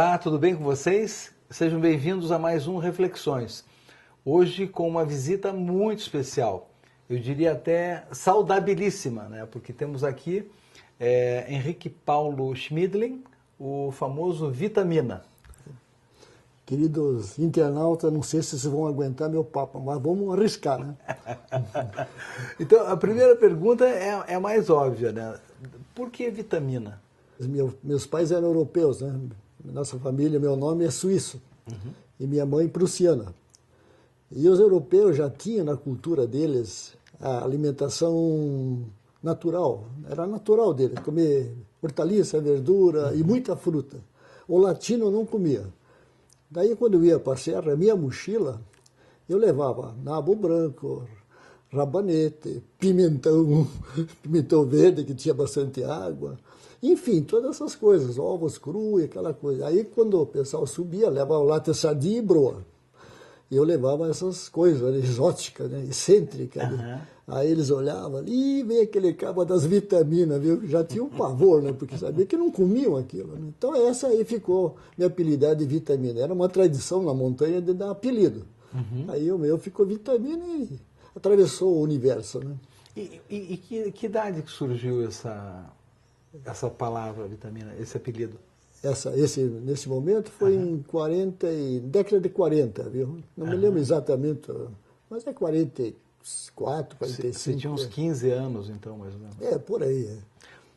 Olá, tudo bem com vocês? Sejam bem-vindos a mais um Reflexões. Hoje com uma visita muito especial, eu diria até saudabilíssima, né? Porque temos aqui Henrique Paulo Schmidlin, o famoso Vitamina. Queridos internautas, não sei se vocês vão aguentar meu papo, mas vamos arriscar, né? Então, a primeira pergunta é a mais óbvia, né? Por que vitamina? Meus pais eram europeus, né? Nossa família, meu nome é suíço, e minha mãe prussiana. E os europeus já tinham na cultura deles a alimentação natural, era natural deles, comer hortaliça, verdura e muita fruta. O latino não comia. Daí, quando eu ia para a serra, minha mochila, eu levava nabo branco, rabanete, pimentão verde, que tinha bastante água, enfim, todas essas coisas, ovos crus e aquela coisa. Aí, quando o pessoal subia, levava lata de sardinha e broa. E eu levava essas coisas exóticas, né, excêntricas. Né? Aí eles olhavam ali, vem aquele cabo das vitaminas, viu? Já tinha um pavor, né? Porque sabia que não comiam aquilo. Né? Então essa aí ficou minha apelidada de Vitamina. Era uma tradição na montanha de dar apelido. Aí o meu ficou Vitamina e atravessou o universo. Né? E que idade que surgiu essa palavra Vitamina, esse apelido? Nesse momento foi em década de 40, viu? Não me lembro exatamente, mas é 44, 45. Você tinha uns 15 anos, então, mais ou menos. É, por aí. É.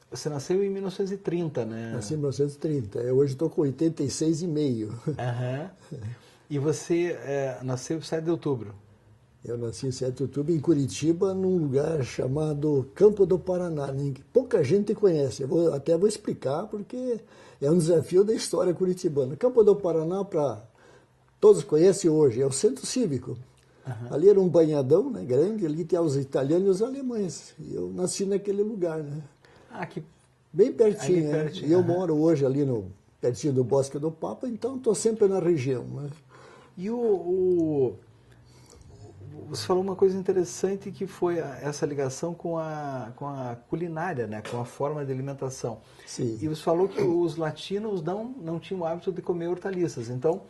Você nasceu em 1930, né? Nasci em 1930. Hoje estou com 86,5. E você nasceu em 7 de outubro? Eu nasci em 7 de outubro em Curitiba, num lugar chamado Campo do Paraná. Pouca gente conhece. Até vou explicar, porque é um desafio da história curitibana. Campo do Paraná, todos conhecem hoje, é o centro cívico. Ali era um banhadão, né, grande, ali tem os italianos e os alemães. E eu nasci naquele lugar, né? Bem pertinho, né? Pertinho. E eu moro hoje ali pertinho do Bosque do Papa, então estou sempre na região. Né? E você falou uma coisa interessante que foi essa ligação com a culinária, né? Com a forma de alimentação. Sim. E você falou que os latinos não tinham o hábito de comer hortaliças. Então,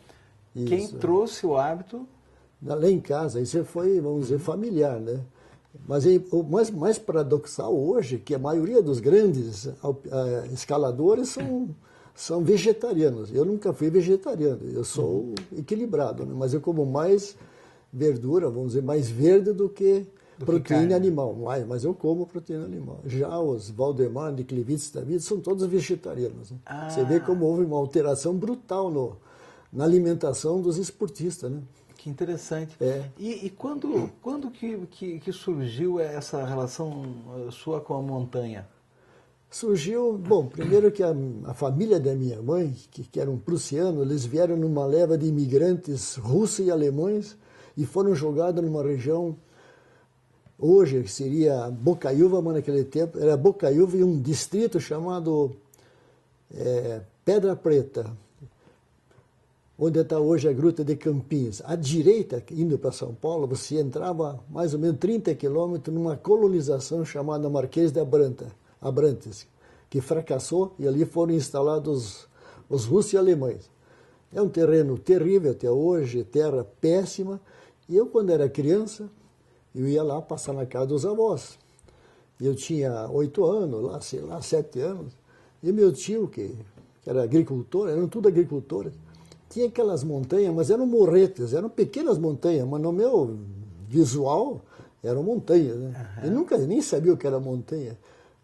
quem trouxe o hábito... Lá em casa, isso foi, vamos dizer, familiar, né? Mas o mais paradoxal hoje, que a maioria dos grandes escaladores são vegetarianos. Eu nunca fui vegetariano, eu sou equilibrado, né? Mas eu como mais verdura, vamos dizer, mais verde do que proteína animal. Mas eu como proteína animal. Já os Valdemar, de Clevitz da vida, são todos vegetarianos. Né? Você vê como houve uma alteração brutal na alimentação dos esportistas, né? Que interessante. E quando que surgiu essa relação sua com a montanha? Surgiu, bom, primeiro que a família da minha mãe, que eram prussianos, eles vieram numa leva de imigrantes russos e alemães e foram jogados numa região, hoje seria Bocaiúva, mas naquele tempo era Bocaiúva e um distrito chamado Pedra Preta, onde está hoje a Gruta de Campins. À direita, indo para São Paulo, você entrava mais ou menos 30 quilômetros numa colonização chamada Marquês de Abrantes, que fracassou e ali foram instalados os russos e alemães. É um terreno terrível até hoje, terra péssima. E eu, quando era criança, eu ia lá passar na casa dos avós. Eu tinha 8 anos, sei lá, 7 anos. E meu tio, que era agricultor, eram tudo agricultores, tinha aquelas montanhas, mas eram morretes, eram pequenas montanhas, mas no meu visual eram montanhas, né? Eu nem sabia o que era montanha.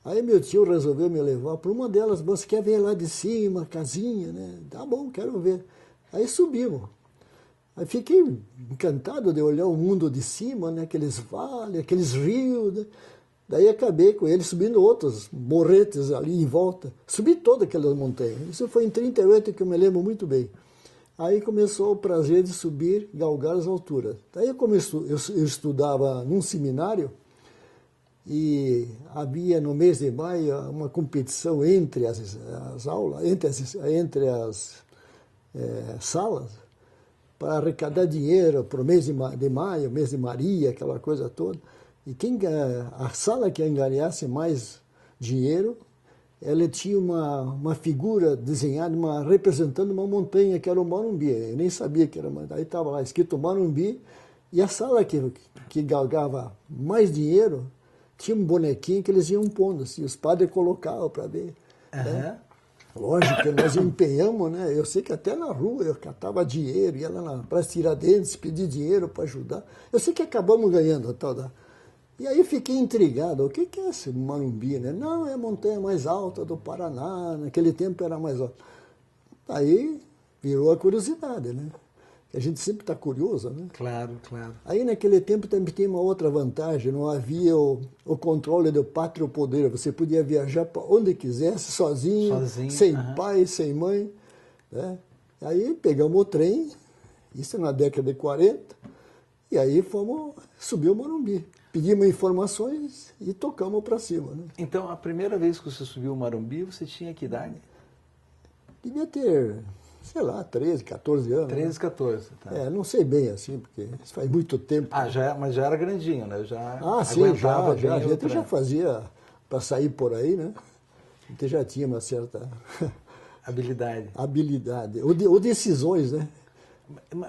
Aí meu tio resolveu me levar para uma delas. Você quer ver lá de cima, casinha, né? Tá bom, quero ver. Aí subimos. Aí fiquei encantado de olhar o mundo de cima, né? Aqueles vales, aqueles rios, né? Daí acabei com ele subindo outros morretes ali em volta. Subi todas aquelas montanhas. Isso foi em 38, que eu me lembro muito bem. Aí começou o prazer de subir, galgar as alturas. Daí eu estudava num seminário e havia no mês de maio uma competição entre as aulas, entre as salas, para arrecadar dinheiro para o mês de maio, mês de Maria, aquela coisa toda. E a sala que angariasse mais dinheiro ela tinha uma figura desenhada, representando uma montanha que era o Morumbi. Eu nem sabia que era, mas aí estava lá escrito Morumbi, e a sala que galgava mais dinheiro tinha um bonequinho que eles iam pondo, assim, os padres colocavam para ver. Né? Lógico que nós empenhamos, né? Eu sei que até na rua eu catava dinheiro, ia lá na Praça Tiradentes pedir dinheiro para ajudar. Eu sei que acabamos ganhando a tal da... E aí fiquei intrigado, o que é esse Morumbi, né? Não, é a montanha mais alta do Paraná, naquele tempo era mais alta. Aí virou a curiosidade, né? A gente sempre está curioso, né? Claro, claro. Aí naquele tempo também tinha uma outra vantagem, não havia o controle do pátrio poder, você podia viajar para onde quisesse, sozinho, sem pai, sem mãe. Né? Aí pegamos o trem, isso na década de 40, e aí subiu o Morumbi. Pedimos informações e tocamos para cima. Né? Então, a primeira vez que você subiu o Morumbi, você tinha que idade? Devia ter, sei lá, 13, 14 anos. 13, né? 14, tá. Não sei bem assim, porque isso faz muito tempo. Mas já era grandinho, né? Sim, a gente já fazia para sair por aí, né? A gente já tinha uma certa... habilidade. Ou decisões, né?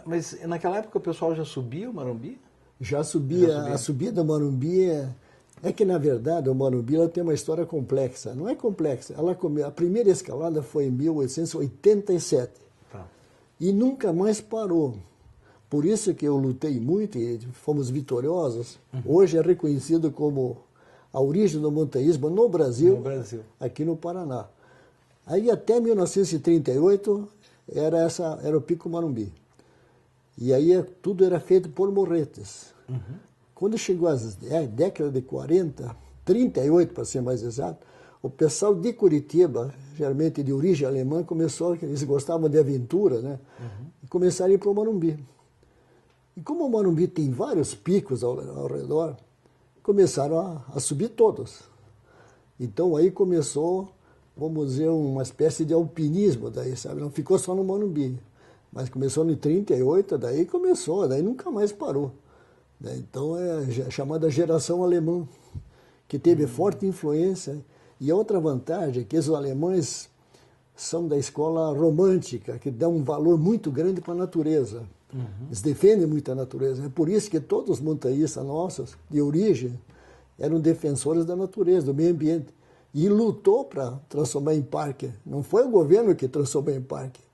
Mas naquela época o pessoal já subia o Morumbi? Já subia. A subida do Morumbi é que, na verdade, o Morumbi ela tem uma história complexa. Não é complexa. A primeira escalada foi em 1887. Tá. E nunca mais parou. Por isso que eu lutei muito e fomos vitoriosos. Hoje é reconhecido como a origem do montanhismo no Brasil, aqui no Paraná. Aí até 1938 era o Pico Morumbi. E aí tudo era feito por morretes. Quando chegou a década de 40, 38 para ser mais exato, o pessoal de Curitiba, geralmente de origem alemã, eles gostavam de aventura, né? E começaram a ir para o Morumbi. E como o Morumbi tem vários picos ao redor, começaram a subir todos. Então aí começou, vamos dizer, uma espécie de alpinismo daí, sabe? Não ficou só no Morumbi. Mas começou em 38, daí nunca mais parou. Então é a chamada geração alemã, que teve forte influência. E a outra vantagem é que os alemães são da escola romântica, que dá um valor muito grande para a natureza. Eles defendem muito a natureza. É por isso que todos os montanhistas nossos, de origem, eram defensores da natureza, do meio ambiente. E lutou para transformar em parque. Não foi o governo que transformou em parque.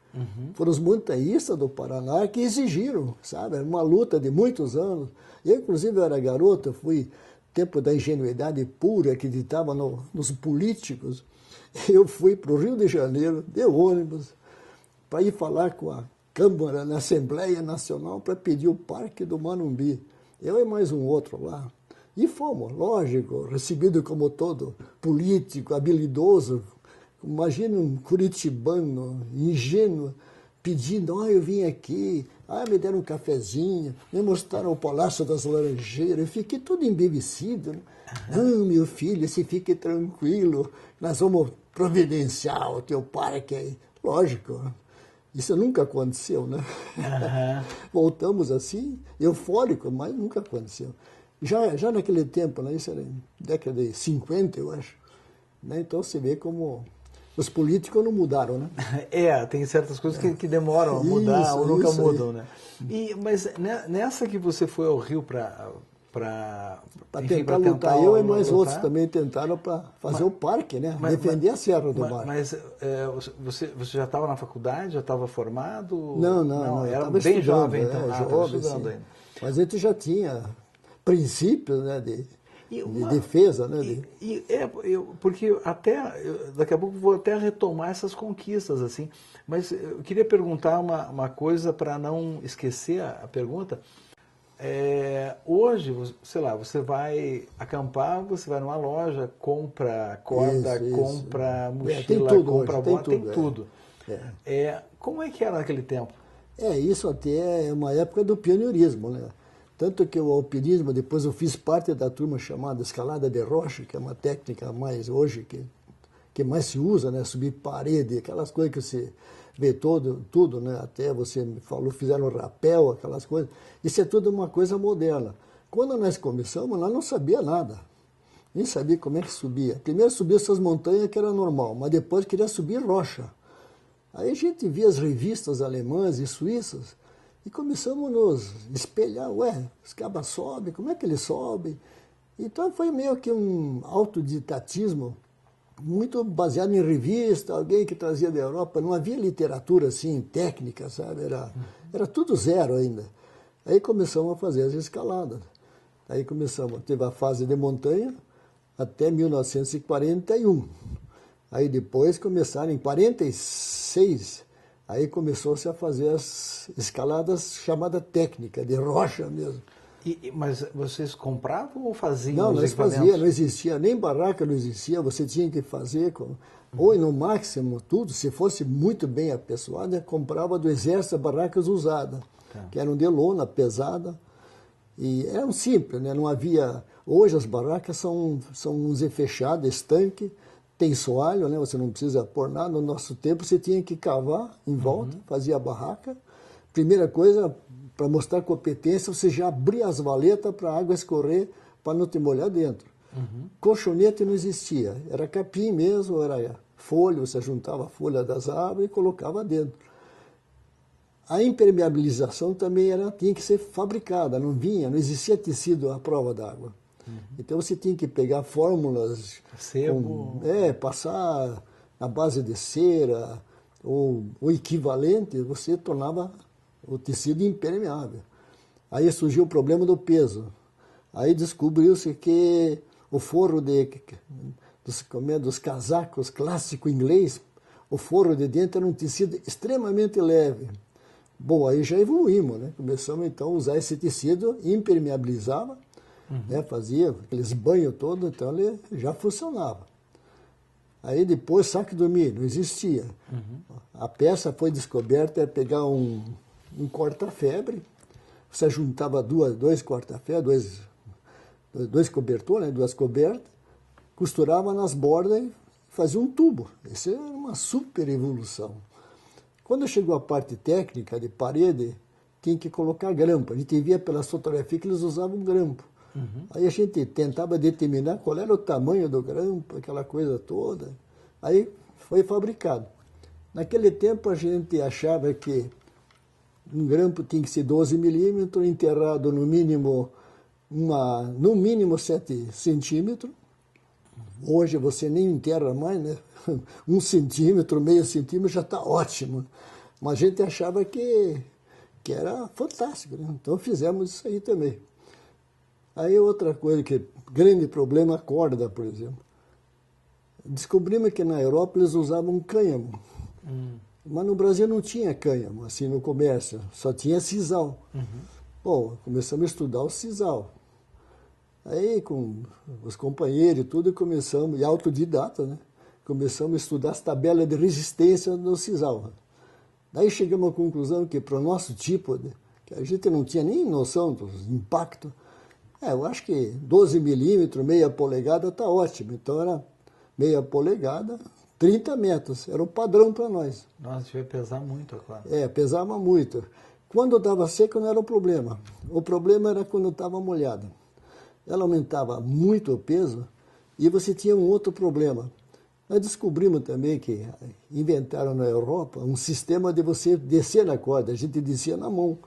Foram os montanhistas do Paraná que exigiram, sabe? Era uma luta de muitos anos. Eu, inclusive, era garoto, fui tempo da ingenuidade pura, acreditava nos políticos. Eu fui para o Rio de Janeiro, de ônibus, para ir falar com a Câmara na Assembleia Nacional para pedir o Parque do Morumbi. Eu e mais um outro lá. E fomos, lógico, recebido como todo político, habilidoso. Imagina um curitibano, ingênuo, pedindo, eu vim aqui, me deram um cafezinho, me mostraram o Palácio das Laranjeiras, eu fiquei todo embevecido. Né? Não, meu filho, se fique tranquilo, nós vamos providenciar o teu parque aí. Lógico, isso nunca aconteceu, né? Voltamos assim, eufórico, mas nunca aconteceu. Já naquele tempo, né, isso era em década de 50, eu acho, né? Então você vê como... Os políticos não mudaram, né? Tem certas coisas que demoram a mudar ou nunca mudam, né? Mas nessa que você foi ao Rio para tentar lutar, eu e mais outros também tentaram para fazer o parque, né? Defender a Serra do Mar. Mas você já estava na faculdade, já estava formado? Não, era bem jovem, então. Jovem, estudando ainda. Mas a gente já tinha princípios, né, de defesa, né? Porque daqui a pouco vou até retomar essas conquistas, assim. Mas eu queria perguntar uma coisa para não esquecer a pergunta. Hoje, sei lá, você vai acampar, você vai numa loja, compra corda, compra mochila, compra bota, tem tudo. Como é que era naquele tempo? Isso até é uma época do pioneirismo, né? Tanto que o alpinismo, depois eu fiz parte da turma chamada escalada de rocha, que é uma técnica mais hoje que mais se usa, né? Subir parede, aquelas coisas que você vê tudo, né? Até você me falou, fizeram rapel, aquelas coisas. Isso é tudo uma coisa moderna. Quando nós começamos, nós não sabia nada. Nem sabia como é que subia. Primeiro subia essas montanhas que era normal, mas depois queria subir rocha. Aí a gente via as revistas alemãs e suíças e começamos a nos espelhar. Ué, os cabas sobem, como é que eles sobem? Então foi meio que um autodidatismo muito baseado em revista, alguém que trazia da Europa. Não havia literatura assim, técnica, sabe? Era tudo zero ainda. Aí começamos a fazer as escaladas. Aí teve a fase de montanha até 1941. Aí depois começaram em 46, aí começou-se a fazer as escaladas chamadas técnicas, de rocha mesmo. Mas vocês compravam ou faziam Não, os nós equipamentos? fazíamos, não existia, nem barraca não existia, você tinha que fazer, ou no máximo tudo, se fosse muito bem apessoada, comprava do exército barracas usadas, que eram de lona, pesada, e eram simples, né? Não havia... Hoje as barracas são uns fechadas, estanque, tem soalho, né? Você não precisa pôr nada. No nosso tempo você tinha que cavar em volta, fazia a barraca. Primeira coisa, para mostrar competência, você já abria as valetas para a água escorrer, para não te molhar dentro. Colchonete não existia, era capim mesmo, era folha, você juntava a folha das árvores e colocava dentro. A impermeabilização também tinha que ser fabricada, não existia tecido à prova d'água. Então você tinha que pegar fórmulas, passar na base de cera ou o equivalente, você tornava o tecido impermeável. Aí surgiu o problema do peso. Aí descobriu-se que o forro dos casacos clássico inglês, o forro de dentro era um tecido extremamente leve. Bom, aí já evoluímos, né? Começamos então a usar esse tecido, impermeabilizava, né? Fazia aqueles banhos todos, então ele já funcionava. Aí depois, saco de dormir, não existia. A peça foi descoberta, pegar um corta-febre, você juntava dois corta-febre, dois cobertores, né? Duas cobertas, costurava nas bordas e fazia um tubo. Isso era uma super evolução. Quando chegou a parte técnica de parede, tinha que colocar grampo. A gente via pelas fotografias que eles usavam grampo. Aí a gente tentava determinar qual era o tamanho do grampo, aquela coisa toda. Aí foi fabricado. Naquele tempo a gente achava que um grampo tinha que ser 12 milímetros, enterrado no mínimo 7 centímetros. Hoje você nem enterra mais, né? 1 centímetro, meio centímetro já está ótimo. Mas a gente achava que era fantástico, né? Então fizemos isso aí também. Aí outra coisa grande problema, a corda, por exemplo. Descobrimos que na Europa eles usavam cânhamo. Mas no Brasil não tinha cânhamo, assim, no comércio. Só tinha sisal. Bom, começamos a estudar o sisal. Aí, com os companheiros e tudo, começamos, e autodidata, né? Começamos a estudar as tabelas de resistência do sisal. Daí chegamos à conclusão que, para o nosso tipo, que a gente não tinha nem noção do impacto, eu acho que 12 milímetros, meia polegada, está ótimo. Então era meia polegada, 30 metros. Era o padrão para nós. Nossa, devia pesar muito, claro. Pesava muito. Quando estava seco não era o problema. O problema era quando estava molhada. Ela aumentava muito o peso e você tinha um outro problema. Nós descobrimos também que inventaram na Europa um sistema de você descer na corda. A gente descia na mão.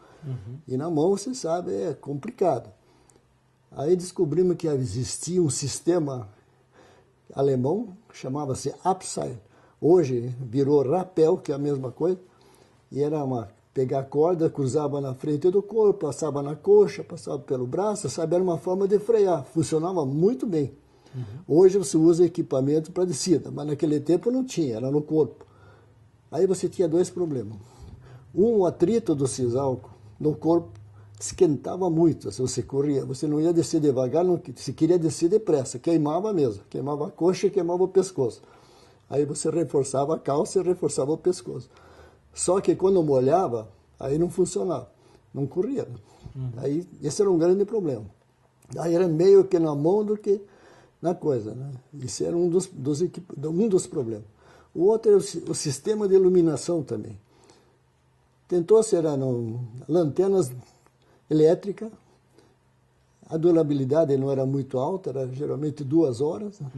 E na mão, você sabe, é complicado. Aí descobrimos que existia um sistema alemão, chamava-se Abseil. Hoje virou rapel, que é a mesma coisa. E era pegar a corda, cruzava na frente do corpo, passava na coxa, passava pelo braço, sabe? Era uma forma de frear. Funcionava muito bem. Hoje você usa equipamento para descida, mas naquele tempo não tinha, era no corpo. Aí você tinha dois problemas. O atrito do sisal no corpo esquentava muito se você corria. Você não ia descer devagar, se queria descer depressa, queimava mesmo. Queimava a coxa e queimava o pescoço. Aí você reforçava a calça e reforçava o pescoço. Só que quando molhava, aí não funcionava, não corria. Aí esse era um grande problema. Aí era meio que na mão do que na coisa, né? Isso era um dos problemas. O outro é o sistema de iluminação também. Tentou-se, lanternas elétricas, A durabilidade não era muito alta, era geralmente 2 horas. Né?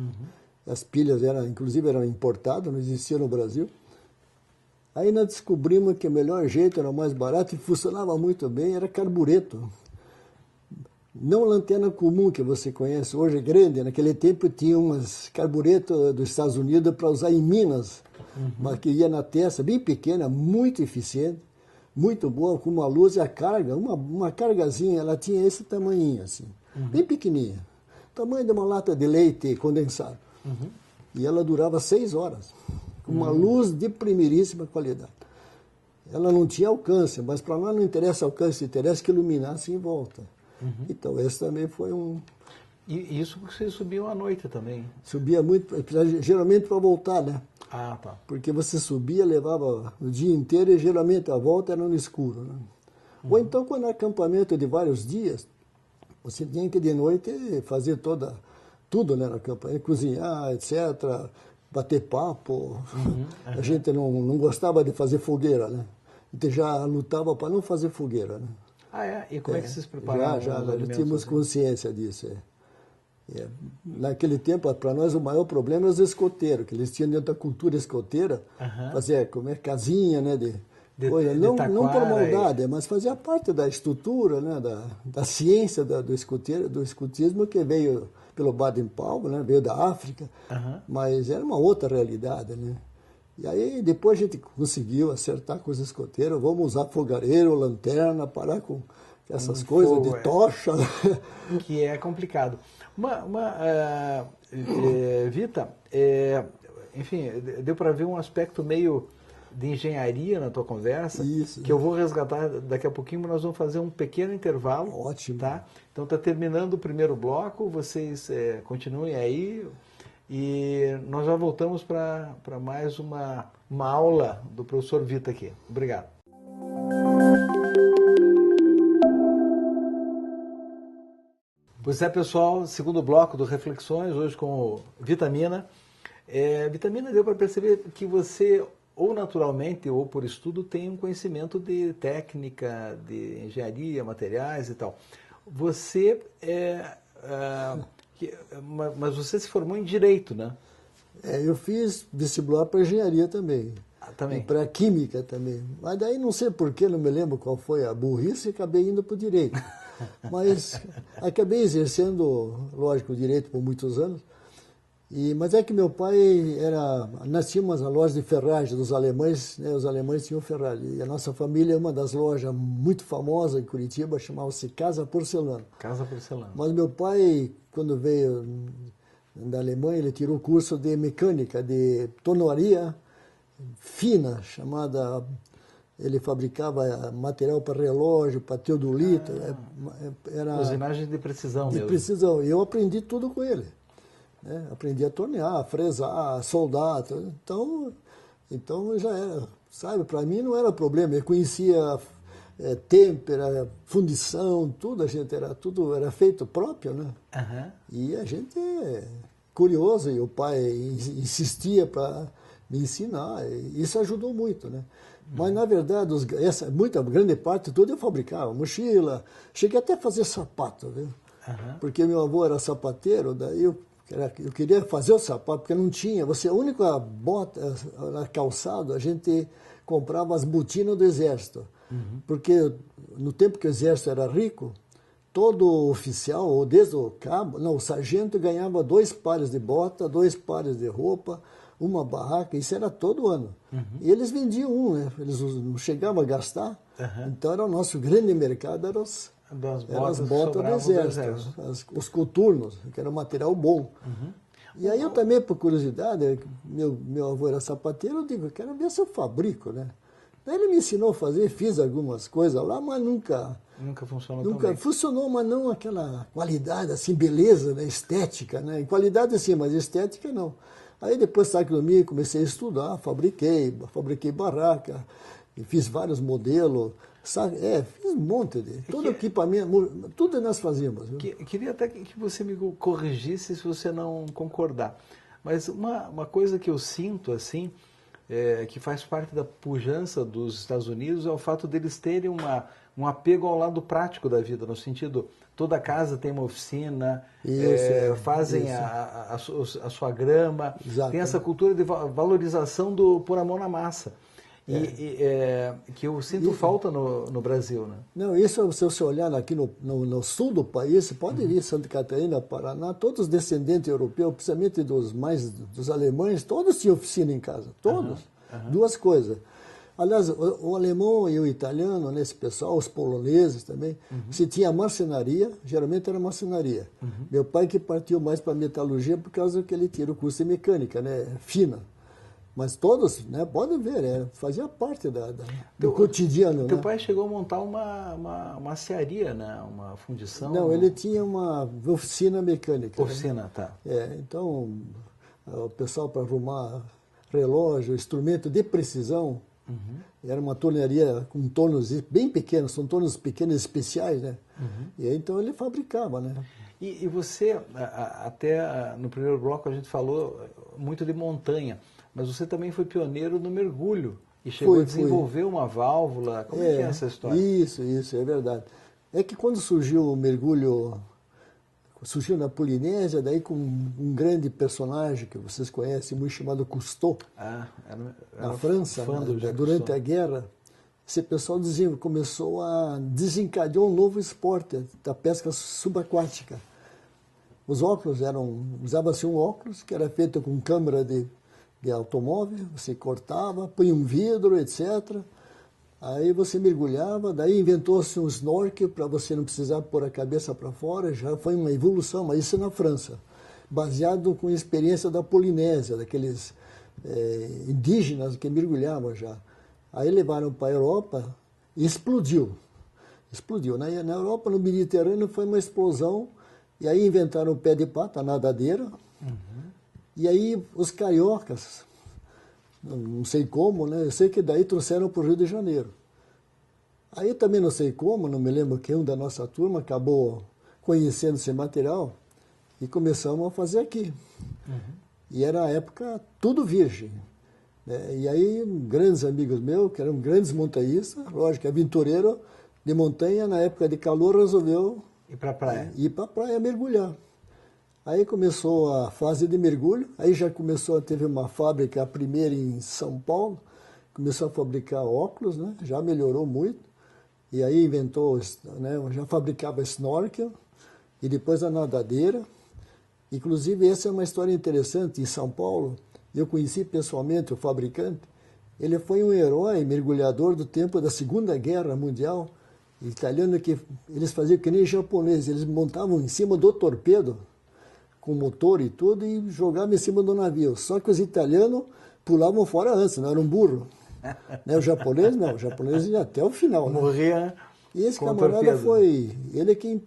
As pilhas, inclusive, eram importadas, não existiam no Brasil. Aí nós descobrimos que o melhor jeito, era o mais barato e funcionava muito bem, era carbureto. Não lanterna comum que você conhece, hoje é grande. Naquele tempo tinha umas carbureto dos Estados Unidos para usar em Minas, mas que ia na testa, bem pequena, muito eficiente, muito boa, com uma luz e a carga, uma cargazinha, ela tinha esse tamanhinho assim, bem pequenininha, tamanho de uma lata de leite condensado. E ela durava 6 horas, com uma luz de primeiríssima qualidade. Ela não tinha alcance, mas para nós não interessa alcance, interessa que iluminasse em volta. Então, esse também foi um... E isso porque vocês subiam à noite também? Subia muito, geralmente para voltar, né? Ah, tá. Porque você subia, levava o dia inteiro e geralmente a volta era no escuro, né? Ou então, quando era acampamento de vários dias, você tinha que de noite fazer tudo, né, no acampamento, cozinhar, etc., bater papo. A gente não gostava de fazer fogueira, né? A gente já lutava para não fazer fogueira, né? Ah, é? E como é que vocês preparavam Já os alimentos? tínhamos assim? consciência disso. Naquele tempo, para nós, o maior problema era os escoteiros, que eles tinham dentro da cultura escoteira, comer casinha, né, coisa. Não por maldade, mas fazia parte da estrutura, né, da ciência do escotismo que veio pelo Baden-Powell, né, veio da África, mas era uma outra realidade, né. E aí depois a gente conseguiu acertar com os escoteiros, vamos usar fogareiro, lanterna, parar com essas coisas fogo, de tocha. Que é complicado. Vita, enfim, deu para ver um aspecto meio de engenharia na tua conversa, Isso. que eu vou resgatar daqui a pouquinho, mas nós vamos fazer um pequeno intervalo. Ótimo. Tá? Então está terminando o primeiro bloco, vocês continuem aí e nós já voltamos para mais uma aula do professor Vita aqui. Obrigado. Pois é, pessoal, segundo bloco do Reflexões, hoje com o Vitamina. Vitamina deu para perceber que você, ou naturalmente, ou por estudo, tem um conhecimento de técnica, de engenharia, materiais e tal. Você mas você se formou em Direito, né? Eu fiz vestibular para engenharia também. Também. E para química também. Mas daí não sei porquê, não me lembro qual foi a burrice, e acabei indo para o direito. Mas acabei exercendo, lógico, o direito por muitos anos. Mas é que meu pai nós tínhamos a loja de ferragem dos alemães, né? Os alemães tinham ferragem. E a nossa família é uma das lojas muito famosas em Curitiba, chamava-se Casa Porcelana. Casa Porcelana. Mas meu pai, quando veio da Alemanha, ele tirou o curso de mecânica, de tornoaria fina, chamada... Ele fabricava material para relógio, para teodolito. Usinagem de precisão mesmo. De precisão. E eu aprendi tudo com ele. Né? Aprendi a tornear, fresar, soldar. Então já era. Sabe, para mim não era problema. Eu conhecia têmpera, fundição, tudo. Tudo era feito próprio, né? E a gente é curioso. E o pai insistia para me ensinar. E isso ajudou muito, né? Mas, na verdade, grande parte tudo eu fabricava. Mochila, cheguei até a fazer sapato, viu? Porque meu avô era sapateiro, daí eu queria fazer o sapato, porque não tinha. A única bota, calçado, a gente comprava as botinas do exército. Porque no tempo que o exército era rico, todo oficial, ou desde o cabo, o sargento ganhava 2 pares de bota, 2 pares de roupa, uma barraca, isso era todo ano. E eles vendiam né? Eles não chegavam a gastar. Então era o nosso grande mercado, eram as botas do exército, os coturnos, que era um material bom. E aí eu também, por curiosidade, meu avô era sapateiro, eu digo, quero ver se eu fabrico, né? Daí ele me ensinou a fazer, fiz algumas coisas lá, mas nunca funcionou Nunca funcionou, mas não aquela qualidade, assim, beleza, né? Estética, né? Em qualidade sim, mas estética não. Aí depois saí comigo, comecei a estudar, fabriquei barraca, e fiz vários modelos, fiz um monte de... Todo equipamento, tudo nós fazíamos. Queria até que você me corrigisse se você não concordar. Mas uma coisa que eu sinto, assim, que faz parte da pujança dos Estados Unidos é o fato deles terem um apego ao lado prático da vida, no sentido, toda casa tem uma oficina, fazem isso. A sua grama, Exato. tem essa cultura de valorização do pôr a mão na massa. Que eu sinto falta no Brasil, né? Não, isso se você olhar aqui no sul do país, você pode vir Santa Catarina, Paraná, todos os descendentes europeus, principalmente dos alemães, todos tinham oficina em casa, todos. Duas coisas. Aliás, o alemão e o italiano, né, esse pessoal, os poloneses também, se tinha marcenaria, geralmente era marcenaria. Meu pai que partiu mais para metalurgia por causa que ele tinha o curso de mecânica, né, fina. Mas todos, né, podem ver, fazia parte do cotidiano. Teu né? pai chegou a montar uma cearia, né? Uma fundição? Não, ele tinha uma oficina mecânica. Oficina, né? Tá. Então, o pessoal para arrumar relógio, instrumento de precisão, era uma tornearia com tornos bem pequenos, são tornos pequenos especiais, né? E aí, então ele fabricava, né? E você, até no primeiro bloco a gente falou muito de montanha, mas você também foi pioneiro no mergulho e chegou a desenvolver uma válvula. Como é que é essa história? Isso, é verdade. É que quando surgiu o mergulho, surgiu na Polinésia, daí com um grande personagem que vocês conhecem, muito chamado Cousteau, na França, durante a guerra, esse pessoal começou a desencadear um novo esporte, da pesca subaquática. Os óculos usava-se um óculos que era feito com câmera de automóvel, você cortava, punha um vidro, etc. Aí você mergulhava, daí inventou-se um snorkel para você não precisar pôr a cabeça para fora, já foi uma evolução, mas isso é na França, baseado com a experiência da Polinésia, daqueles indígenas que mergulhavam já. Aí levaram para a Europa e explodiu. Explodiu. Na Europa, no Mediterrâneo, foi uma explosão, e aí inventaram o pé de pato, a nadadeira. E aí os cariocas, não sei como, né? Eu sei que daí trouxeram para o Rio de Janeiro. Aí também não sei como, não me lembro que um da nossa turma acabou conhecendo esse material e começamos a fazer aqui. E era a época tudo virgem. Né? E aí grandes amigos meus, que eram grandes montanhistas, lógico, aventureiro de montanha, na época de calor resolveu ir para a praia. Ir para a praia mergulhar. Aí começou a fase de mergulho, aí já teve uma fábrica, a primeira em São Paulo, começou a fabricar óculos, né? Já melhorou muito, e aí inventou, né? Já fabricava snorkel, e depois a nadadeira. Inclusive, essa é uma história interessante, em São Paulo, eu conheci pessoalmente o fabricante, ele foi um herói mergulhador do tempo da Segunda Guerra Mundial, italiano, que eles faziam que nem japoneses, eles montavam em cima do torpedo, com motor e tudo, e jogavam em cima do navio. Só que os italianos pulavam fora antes, não era um burro. Né? O japonês não, o japonês ia até o final. Morria. Né? E esse camarada ele quem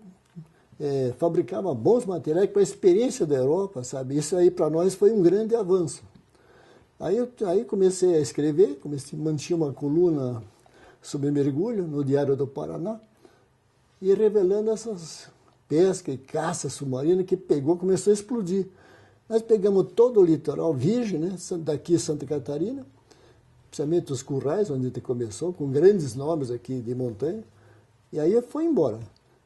fabricava bons materiais com a experiência da Europa, sabe? Isso aí para nós foi um grande avanço. Aí comecei a escrever, mantinha uma coluna sobre mergulho no Diário do Paraná, e revelando essas pesca e caça submarina que começou a explodir. Nós pegamos todo o litoral virgem, né, daqui Santa Catarina, principalmente os currais, onde a gente começou, com grandes nomes aqui de montanha, e aí foi embora.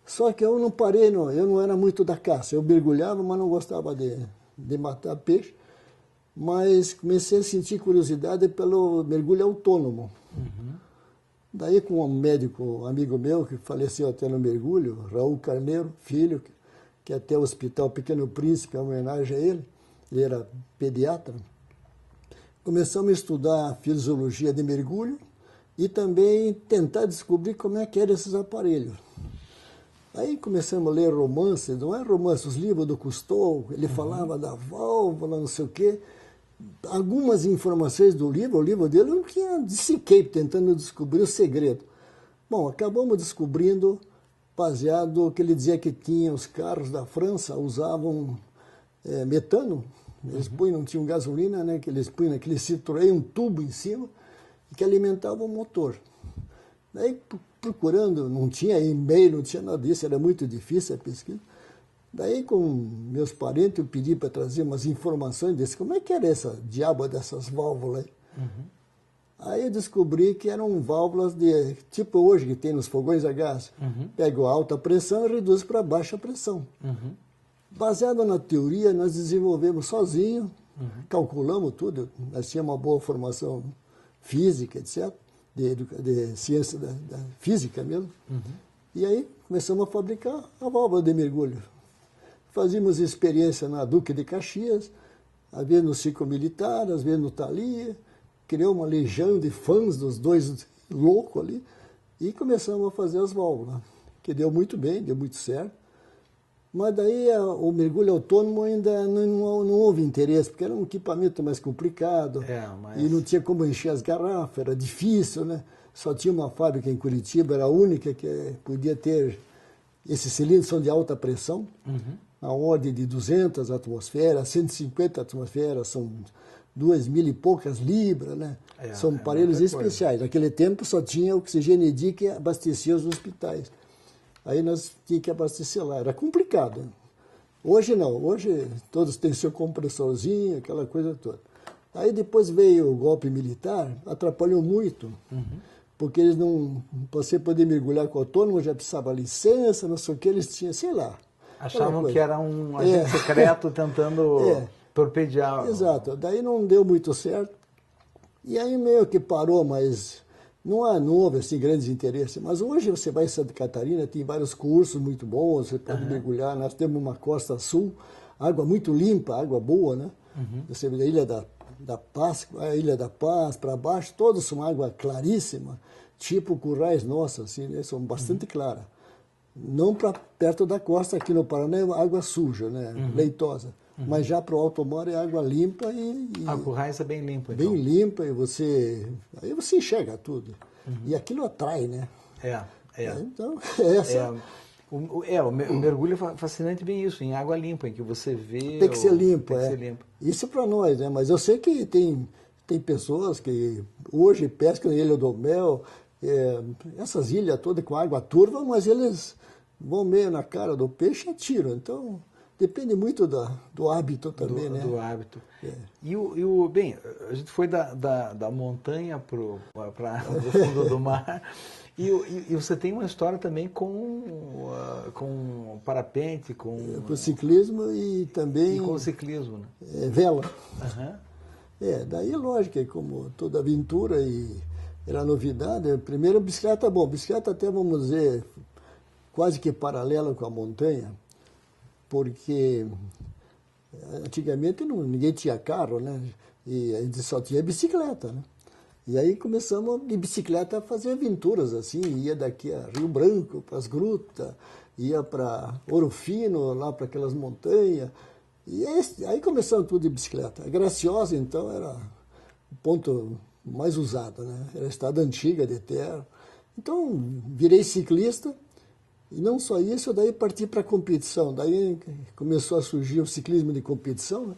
Só que eu não parei, eu não era muito da caça, eu mergulhava, mas não gostava de matar peixe, mas comecei a sentir curiosidade pelo mergulho autônomo. Daí com um médico, um amigo meu, que faleceu até no mergulho, Raul Carneiro, filho, que até o Hospital Pequeno Príncipe, em homenagem a ele era pediatra, começamos a estudar a fisiologia de mergulho e também tentar descobrir como é que eram esses aparelhos. Aí começamos a ler romances, não é romance, os livros do Cousteau, ele falava da válvula, não sei o quê. Algumas informações do livro, o livro dele, eu tinha dissequei tentando descobrir o segredo. Bom, acabamos descobrindo, baseado no que ele dizia que tinha, os carros da França usavam metano, eles não tinham gasolina, né, que eles punham naquele Citroën, um tubo em cima, que alimentava o motor. Daí, procurando, não tinha e-mail, não tinha nada disso, era muito difícil a pesquisa. Daí, com meus parentes, eu pedi para trazer umas informações desse, como é que era essa diabo dessas válvulas aí. Aí eu descobri que eram válvulas de tipo hoje que tem nos fogões a gás. Pega a alta pressão e reduz para baixa pressão. Baseado na teoria, nós desenvolvemos sozinho, calculamos tudo, nós tínhamos uma boa formação física, etc., de ciência da física mesmo. E aí começamos a fabricar a válvula de mergulho. Fazíamos experiência na Duque de Caxias, às vezes no Ciclo Militar, às vezes no Thalia, criou uma legião de fãs dos dois loucos ali, e começamos a fazer as válvulas, que deu muito bem, deu muito certo. Mas daí o mergulho autônomo ainda não houve interesse, porque era um equipamento mais complicado, e não tinha como encher as garrafas, era difícil, né? Só tinha uma fábrica em Curitiba, era a única que podia ter. Esses cilindros são de alta pressão, a ordem de 200 atmosferas, 150 atmosferas, são 2.000 e poucas libras, né? São aparelhos especiais. Naquele tempo só tinha Oxigênio que abastecia os hospitais. Aí nós tínhamos que abastecer lá. Era complicado. Hoje não. Hoje todos têm seu compressorzinho, aquela coisa toda. Aí depois veio o golpe militar, atrapalhou muito. Porque eles não... Para você poder mergulhar com autônomo, já precisava licença, não sei o que, eles tinham, sei lá. Achavam que era um agente secreto tentando torpedear. Exato. Daí não deu muito certo. E aí meio que parou, mas não houve assim, grandes interesses. Mas hoje você vai em Santa Catarina, tem vários cursos muito bons, você pode mergulhar. Nós temos uma costa sul, água muito limpa, água boa, né? Você vê a Ilha da Paz, a Ilha da Paz, para baixo, todos são água claríssima, tipo Currais nossas, assim, né? São bastante claras. Não para perto da costa, aqui no Paraná é água suja, né? Leitosa. Mas já para o alto mar é água limpa e a Currais é bem limpa, então. Bem limpa e aí você enxerga tudo. E aquilo atrai, né? Então, essa... O mergulho é fascinante bem isso, em água limpa, em que você vê... Tem que ser limpo, tem que ser limpo. Isso para nós, né? Mas eu sei que tem pessoas que hoje pescam na Ilha do Mel, essas ilhas todas com água turva, mas eles vão meio na cara do peixe e atiram. Então, depende muito do hábito também, né? Do hábito. Bem, a gente foi da montanha para o fundo do mar. E você tem uma história também com parapente, com ciclismo e também... E com ciclismo, né? Vela. Daí é lógico que como toda aventura era novidade. Primeiro bicicleta, bicicleta até vamos dizer quase que paralela com a montanha, porque antigamente ninguém tinha carro, né? E a gente só tinha bicicleta, né? E aí começamos de bicicleta a fazer aventuras assim, ia daqui a Rio Branco, para as grutas, ia para Ouro Fino, lá para aquelas montanhas. E aí começamos tudo de bicicleta. A Graciosa, então, era o ponto mais usado, né? Era a estrada antiga de terra. Então, virei ciclista, e não só isso, daí parti para a competição. Daí começou a surgir o ciclismo de competição, né?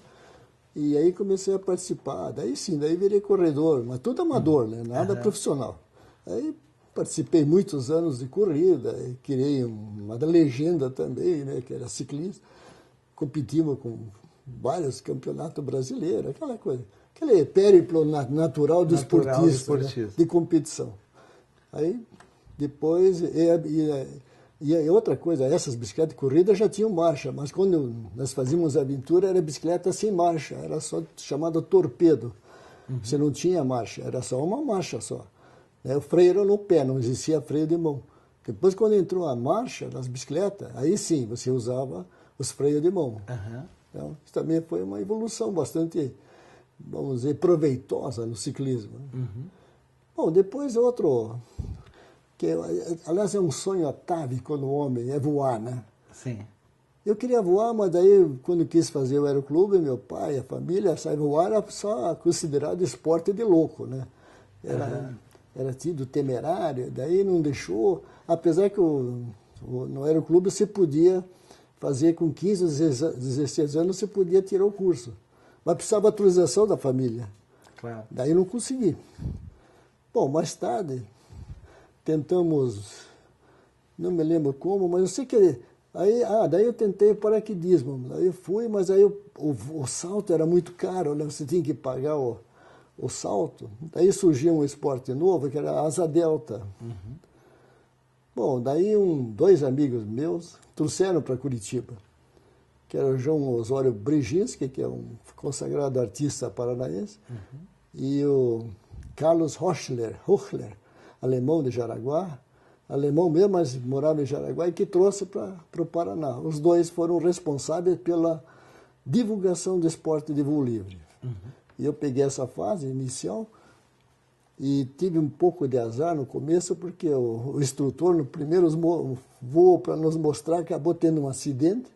E aí comecei a participar. Daí virei corredor, mas tudo amador, né? Nada profissional. Aí participei muitos anos de corrida, criei uma legenda também, né? Que era ciclista. Competimos com vários campeonatos brasileiros, aquela coisa. Aquele périplo natural do esportista, né? De competição. Aí, depois... E outra coisa, essas bicicletas de corrida já tinham marcha, mas quando nós fazíamos aventura era bicicleta sem marcha, era só chamada torpedo. Você não tinha marcha, era só uma marcha só. O freio era no pé, não existia freio de mão. Depois, quando entrou a marcha nas bicicletas, aí sim você usava os freios de mão. Então, isso também foi uma evolução bastante, vamos dizer, proveitosa no ciclismo. Bom, depois outro... que aliás é um sonho atávico no homem, é voar, né? Sim. Eu queria voar, mas daí quando quis fazer o aeroclube, meu pai, a família, sair voar era só considerado esporte de louco, né? Era tido temerário, daí não deixou, apesar que no aeroclube você podia fazer com 15, 16 anos, você podia tirar o curso, mas precisava autorização da família. Claro. Daí não consegui. Bom, mais tarde... tentamos, não me lembro como, mas eu sei que... daí eu tentei paraquedismo. Daí eu fui, mas aí o salto era muito caro, né? Você tinha que pagar o o salto. Daí surgiu um esporte novo, que era a asa delta. Bom, daí dois amigos meus trouxeram para Curitiba, que era o João Osório Brzezinski, que é um consagrado artista paranaense, e o Carlos Hochler, alemão de Jaraguá, alemão mesmo, mas morava em Jaraguá, e que trouxe para o Paraná. Os dois foram responsáveis pela divulgação do esporte de voo livre. E eu peguei essa fase inicial e tive um pouco de azar no começo, porque o instrutor, no primeiro voo para nos mostrar, acabou tendo um acidente,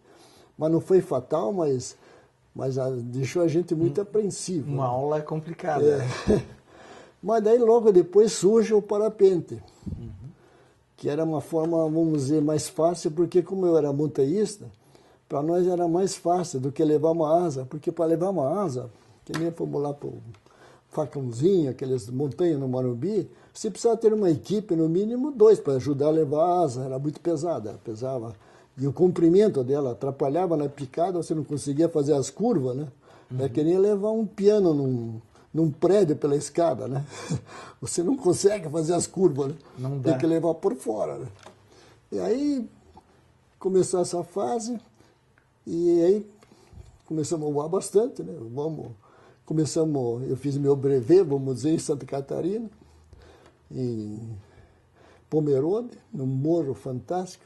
mas não foi fatal, mas deixou a gente muito apreensivo. Uma aula complicada. Mas daí logo depois surge o parapente, que era uma forma, vamos dizer, mais fácil, porque como eu era montanhista, para nós era mais fácil do que levar uma asa, porque para levar uma asa, que nem fomos lá para o Facãozinho, aquelas montanhas no Morumbi, você precisava ter uma equipe, no mínimo 2, para ajudar a levar a asa, era muito pesada, pesava. E o comprimento dela atrapalhava na picada, você não conseguia fazer as curvas, né? É que nem levar um piano num prédio pela escada, né? Você não consegue fazer as curvas, né? Não dá. Tem que levar por fora, né? E aí começou essa fase, e aí começamos a voar bastante, né? Eu fiz meu brevet, vamos dizer, em Santa Catarina, em Pomerode, num morro fantástico,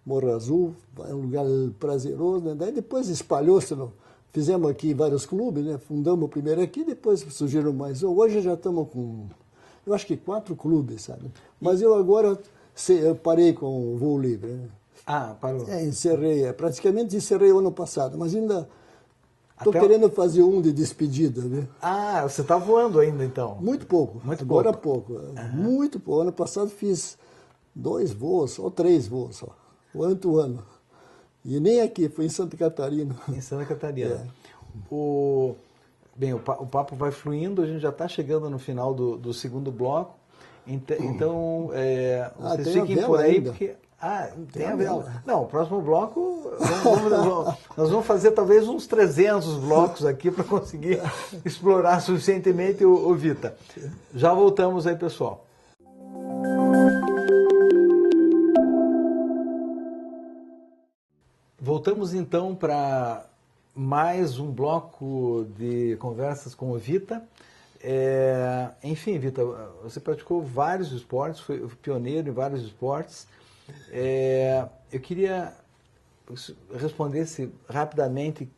Morro Azul, é um lugar prazeroso, né? Daí depois espalhou-se, fizemos aqui vários clubes, né? Fundamos o primeiro aqui, depois surgiram mais. Hoje já estamos com, eu acho que 4 clubes, sabe? Mas eu agora eu parei com o voo livre, né? Ah, parou. Praticamente encerrei o ano passado, mas ainda estou querendo fazer um de despedida, né? Ah, você está voando ainda então? Muito pouco, agora pouco. Muito pouco. Ano passado fiz 2 voos, ou 3 voos só, o ano. E nem aqui, foi em Santa Catarina. Em Santa Catarina. O papo vai fluindo, a gente já está chegando no final do segundo bloco. Então, vocês fiquem por aí, ainda. porque... tem a vela. Não, o próximo bloco, nós vamos fazer talvez uns 300 blocos aqui para conseguir explorar suficientemente o Vita. Já voltamos aí, pessoal. Voltamos então para mais um bloco de conversas com o Vita. Enfim, Vita, você praticou vários esportes, foi pioneiro em vários esportes. Eu queria respondesse rapidamente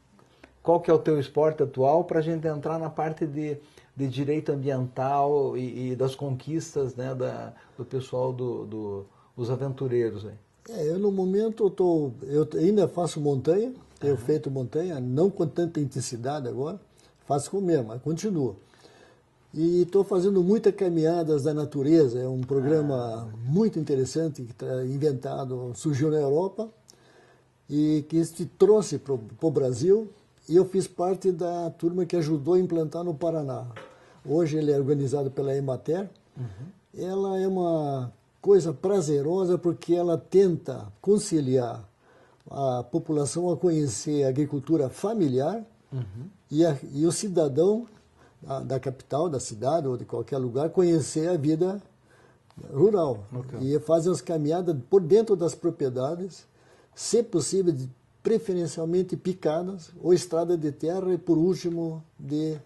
qual que é o teu esporte atual para a gente entrar na parte de direito ambiental e das conquistas, né, do pessoal dos aventureiros. Aí. Eu no momento eu ainda faço montanha, tenho feito montanha, não com tanta intensidade agora, faço com o mesmo, mas continuo. E estou fazendo muitas caminhadas da natureza, é um programa muito interessante, que surgiu na Europa, e que se trouxe para o Brasil, e eu fiz parte da turma que ajudou a implantar no Paraná. Hoje ele é organizado pela Emater. Ela é uma coisa prazerosa porque ela tenta conciliar a população a conhecer a agricultura familiar e o cidadão da capital, da cidade ou de qualquer lugar, conhecer a vida rural. E fazem as caminhadas por dentro das propriedades, se possível, preferencialmente picadas, ou estrada de terra e, por último, de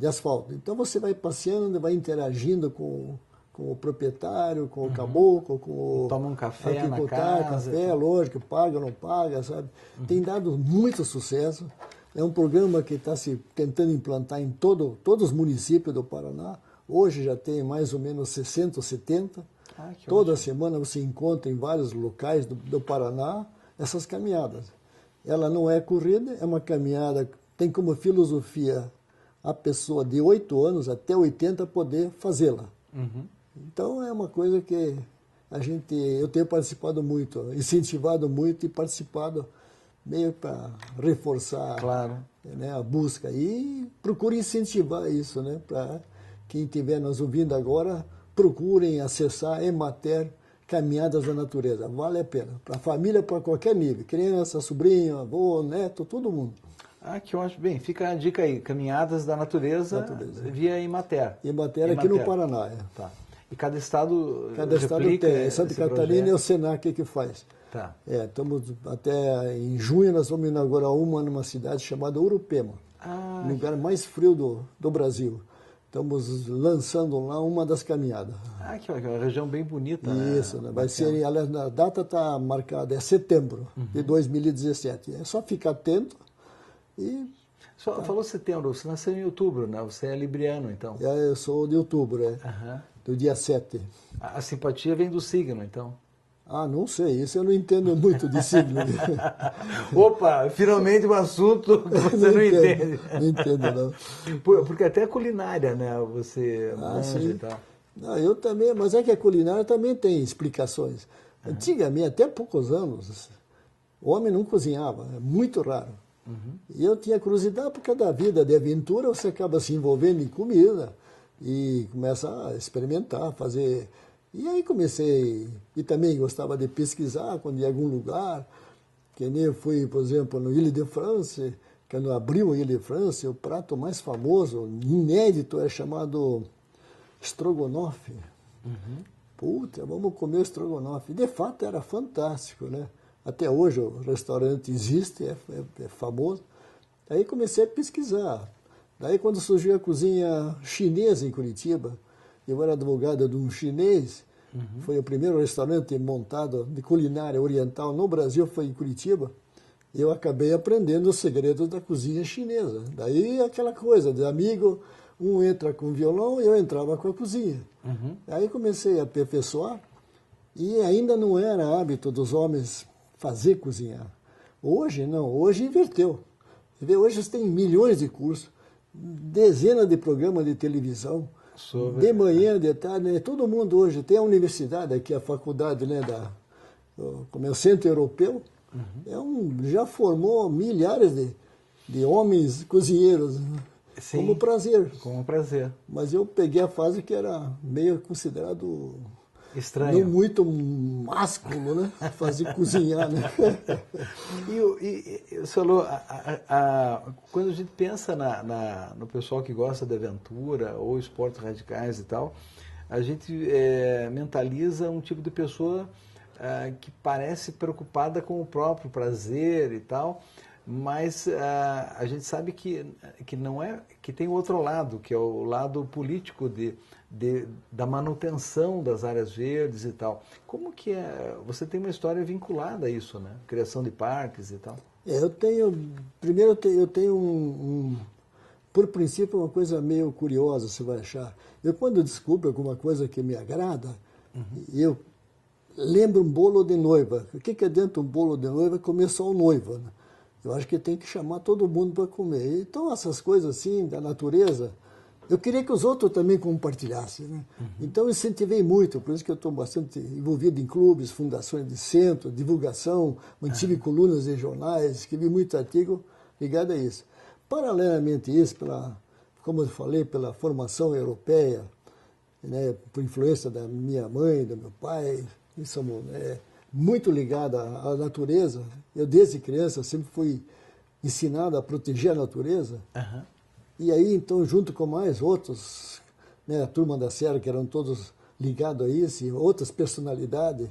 asfalto. Então você vai passeando, vai interagindo com o proprietário, com o caboclo, com Toma um café na casa. Café, lógico, paga ou não paga, sabe? Tem dado muito sucesso. É um programa que está se tentando implantar em todos os municípios do Paraná. Hoje já tem mais ou menos 60 ou 70. Toda semana você encontra em vários locais do Paraná essas caminhadas. Ela não é corrida, é uma caminhada, tem como filosofia a pessoa de 8 anos até 80 poder fazê-la. Então é uma coisa que eu tenho participado muito, incentivado muito e participado meio para reforçar né, a busca. E procure incentivar isso, né? Para quem estiver nos ouvindo agora, procurem acessar Emater Caminhadas da Natureza. Vale a pena. Para a família, para qualquer nível. Criança, sobrinho, avô, neto, todo mundo. Ah, que ótimo. Bem, fica a dica aí, caminhadas da natureza, via Imater. Imater aqui no Paraná. Tá. E cada estado Cada estado replica tem. Em Santa Catarina projeto? é o Senac que faz. Tá. Estamos até em junho nós vamos inaugurar uma numa cidade chamada Urupema, Ah, lugar mais frio do Brasil. Estamos lançando lá uma das caminhadas. ah, que uma região bem bonita, né? Isso, né? Vai ser, aliás, a data está marcada, é setembro de 2017. É só ficar atento e... Só falou setembro, você nasceu em outubro, né? Você é libriano, então. Eu sou de outubro, Aham. do dia 7. A simpatia vem do signo, então. Ah, não sei, isso eu não entendo muito de signo. Opa, finalmente um assunto que você não entende. Não entendo, não. Porque até a culinária, né? Você manja sim. e tal. Não, eu também, mas é que a culinária também tem explicações. Antigamente, até poucos anos, o homem não cozinhava, é muito raro. E eu tinha curiosidade porque da vida de aventura você acaba se envolvendo em comida e começa a experimentar, fazer. E aí comecei, e também gostava de pesquisar quando ia em algum lugar, que nem eu fui, por exemplo, no Ile de France, quando abriu o Ile de France, o prato mais famoso, inédito, é chamado estrogonofe. Puta, vamos comer estrogonofe. De fato, era fantástico, né? Até hoje o restaurante existe, é famoso. Aí comecei a pesquisar. Daí quando surgiu a cozinha chinesa em Curitiba, eu era advogado de um chinês, foi o primeiro restaurante montado de culinária oriental no Brasil, foi em Curitiba. Eu acabei aprendendo os segredos da cozinha chinesa. Daí aquela coisa de amigo, um entra com violão e eu entrava com a cozinha. Aí comecei a aperfeiçoar e ainda não era hábito dos homens fazer cozinhar. Hoje não, hoje inverteu. Você vê, hoje tem milhões de cursos, dezenas de programas de televisão, de manhã, de tarde, né? Todo mundo hoje tem a universidade aqui, a faculdade, né, como é o Centro Europeu, já formou milhares de homens cozinheiros, né? Sim, como prazer. como prazer. Mas eu peguei a fase que era meio considerado Estranho. não muito másculo, né? Fazer cozinhar, né? E você falou, quando a gente pensa no pessoal que gosta de aventura ou esportes radicais e tal, a gente mentaliza um tipo de pessoa que parece preocupada com o próprio prazer e tal, mas a gente sabe que não é, que tem o outro lado, que é o lado político da manutenção das áreas verdes e tal. Como que é? Você tem uma história vinculada a isso, né? Criação de parques e tal. Eu tenho por princípio, uma coisa meio curiosa, você vai achar. Eu quando descubro alguma coisa que me agrada, eu lembro um bolo de noiva. O que é dentro de um bolo de noiva? Comer só o noivo, né? Eu acho que tem que chamar todo mundo para comer. Então, essas coisas assim, da natureza, eu queria que os outros também compartilhassem, né? Então, eu incentivei muito, por isso que eu estou bastante envolvido em clubes, fundações de centro, divulgação, mantive colunas de jornais, escrevi muito artigo ligado a isso. Paralelamente a isso, como eu falei, pela formação europeia, né, por influência da minha mãe, do meu pai, somos muito ligado à natureza. Eu, desde criança, sempre fui ensinado a proteger a natureza. E aí, então, junto com mais outros, né, a turma da Serra, que eram todos ligados a isso, e outras personalidades,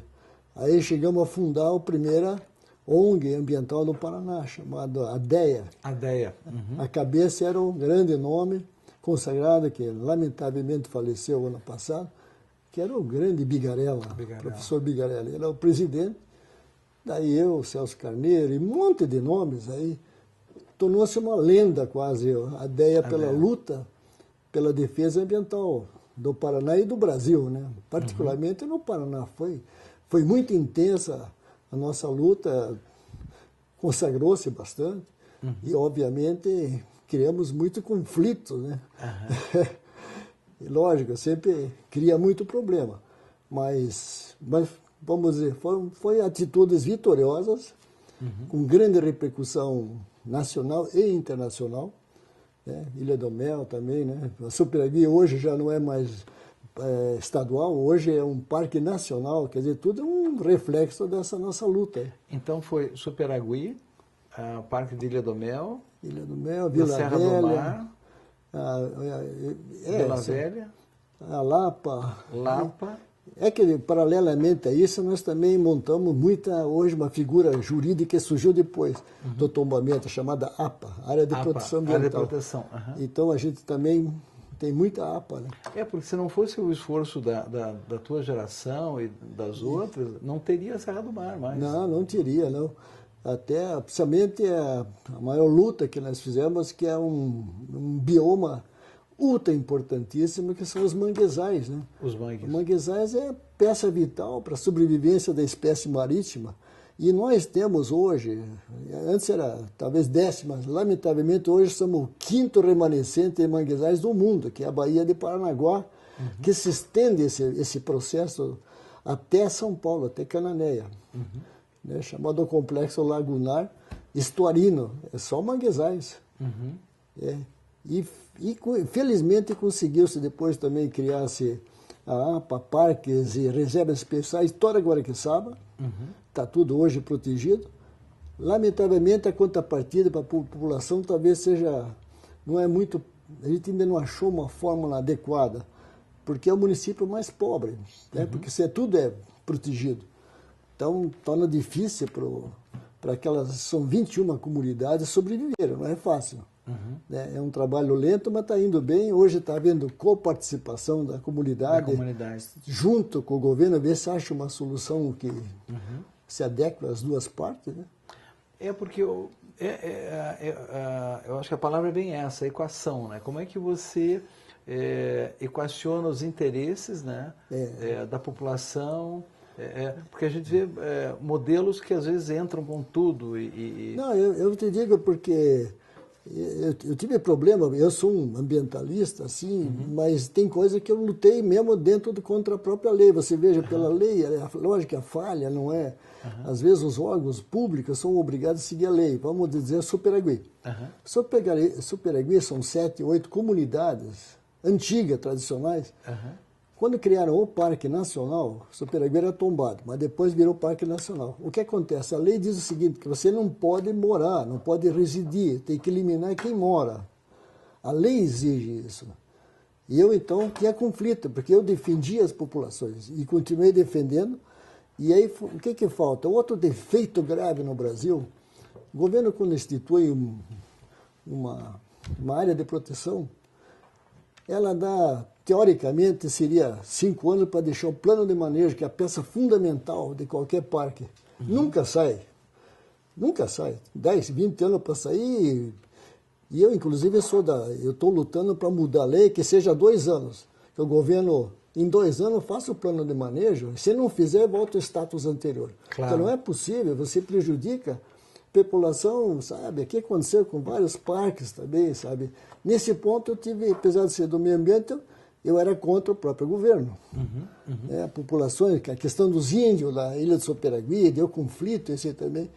aí chegamos a fundar a primeira ONG ambiental do Paraná, chamada ADEA. ADEA. A cabeça era um grande nome, consagrado, que lamentavelmente faleceu ano passado, que era o grande Bigarella, professor Bigarella. Ele era o presidente, daí eu, Celso Carneiro, e um monte de nomes aí. Tornou-se uma lenda quase, a ADEA pela luta, pela defesa ambiental do Paraná e do Brasil, né? Particularmente no Paraná. Foi muito intensa a nossa luta, consagrou-se bastante e, obviamente, criamos muito conflito, né? E, lógico, sempre cria muito problema, mas vamos dizer, foi atitudes vitoriosas, com grande repercussão nacional e internacional, né? Ilha do Mel também, né? A Superagui hoje já não é mais estadual, hoje é um parque nacional, quer dizer, tudo é um reflexo dessa nossa luta. Então foi Superagui, Parque de Ilha do Mel, Ilha do Mel, da Vila Serra do Velha, Mar, é, Vila Velha, a Lapa. Lapa. É que, paralelamente a isso, nós também montamos hoje, uma figura jurídica que surgiu depois do tombamento, chamada APA, Área de Proteção Ambiental. Área de Proteção. Então, a gente também tem muita APA, né? Porque se não fosse o esforço da tua geração e das outras, não teria Serra do Mar mais. Não teria, não. Até, principalmente, a maior luta que nós fizemos, que é um bioma ultra importantíssimo, que são os manguezais, né? Os mangues. Os manguezais é peça vital para a sobrevivência da espécie marítima. E nós temos hoje, antes era talvez 10º, mas lamentavelmente hoje somos o 5º remanescente de manguezais do mundo, que é a Baía de Paranaguá, que se estende esse processo até São Paulo, até Cananéia, né? Chamado Complexo Lagunar Estuarino, é só manguezais. E felizmente conseguiu-se depois também criar-se a APA, parques e reservas especiais, toda Guaraqueçaba, está tudo hoje protegido. Lamentavelmente, a contrapartida para a população talvez não é muito, a gente ainda não achou uma fórmula adequada, porque é o município mais pobre, né? Porque tudo é protegido. Então, torna difícil para aquelas, são 21 comunidades sobreviverem, não é fácil. É um trabalho lento, mas está indo bem. Hoje está havendo coparticipação da comunidade, junto com o governo, ver se acha uma solução que se adequa às duas partes, né? Porque eu acho que a palavra é bem essa, a equação, né? Como é que você equaciona os interesses, né, da população? Porque a gente vê modelos que às vezes entram com tudo Não, eu te digo porque eu tive problema, eu sou um ambientalista, assim, mas tem coisa que eu lutei mesmo contra a própria lei. Você veja, pela lei, lógico que a falha não é. Às vezes os órgãos públicos são obrigados a seguir a lei. Vamos dizer Superagui. Superagui são 7, 8 comunidades antigas, tradicionais. Quando criaram o Parque Nacional, Superagui era tombado, mas depois virou Parque Nacional. O que acontece? A lei diz o seguinte, que você não pode morar, não pode residir, tem que eliminar quem mora. A lei exige isso. E eu, então, tinha conflito, porque eu defendia as populações e continuei defendendo. E aí, o que falta? Outro defeito grave no Brasil, o governo, quando institui uma área de proteção, ela dá, teoricamente, seria 5 anos para deixar o plano de manejo, que é a peça fundamental de qualquer parque. Nunca sai. 10, 20 anos para sair. E eu, inclusive, eu estou lutando para mudar a lei, que seja 2 anos. Que o governo, em 2 anos, faça o plano de manejo. Se não fizer, volta ao status anterior. Claro. Então não é possível, você prejudica a população, sabe? O que aconteceu com vários parques também, sabe? Nesse ponto eu tive, apesar de ser do meio ambiente, eu era contra o próprio governo. A população, a questão dos índios da Ilha de Superagui, deu conflito, esse também,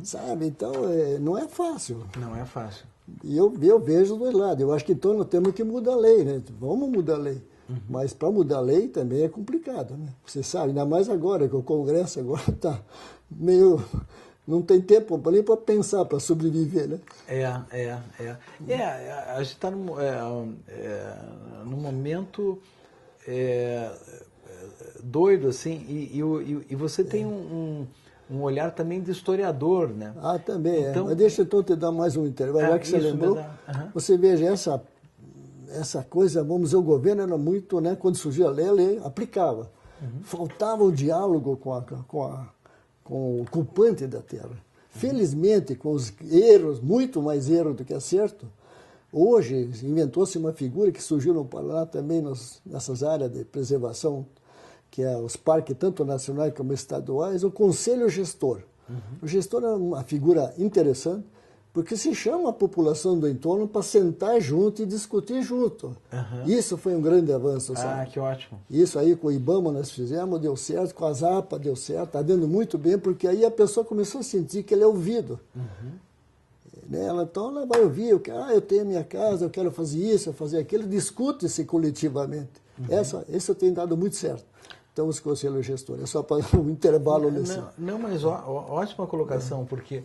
sabe? Então, não é fácil. Não é fácil. E eu vejo do lado. Eu acho que então nós temos que mudar a lei, né? Vamos mudar a lei. Mas para mudar a lei também é complicado, né? Você sabe, ainda mais agora, que o Congresso agora está meio... Não tem tempo nem para pensar, para sobreviver, né? A gente está num momento doido, assim, e você tem um olhar também de historiador, né? Também então, Mas deixa eu te dar mais um intervalo, já que você lembrou. Você veja, essa coisa, vamos dizer, o governo era muito, né? Quando surgiu a lei aplicava. Faltava o diálogo com o ocupante da terra. Felizmente, com os erros, muito mais erros do que acerto, hoje inventou-se uma figura que surgiu no Paraná também nessas áreas de preservação, que é os parques, tanto nacionais como estaduais, o Conselho Gestor. O gestor é uma figura interessante, porque se chama a população do entorno para sentar junto e discutir junto. Isso foi um grande avanço, sabe? Que ótimo. Isso aí com o IBAMA nós fizemos, deu certo, com a ZAPA deu certo, está dando muito bem, porque aí a pessoa começou a sentir que ele é ouvido. Então ela vai ouvir, eu tenho a minha casa, eu quero fazer isso, eu fazer aquilo, discute-se coletivamente. Isso tem dado muito certo. Então, os conselhos gestores, é só para um intervalo nesse... Não, mas ótima colocação, porque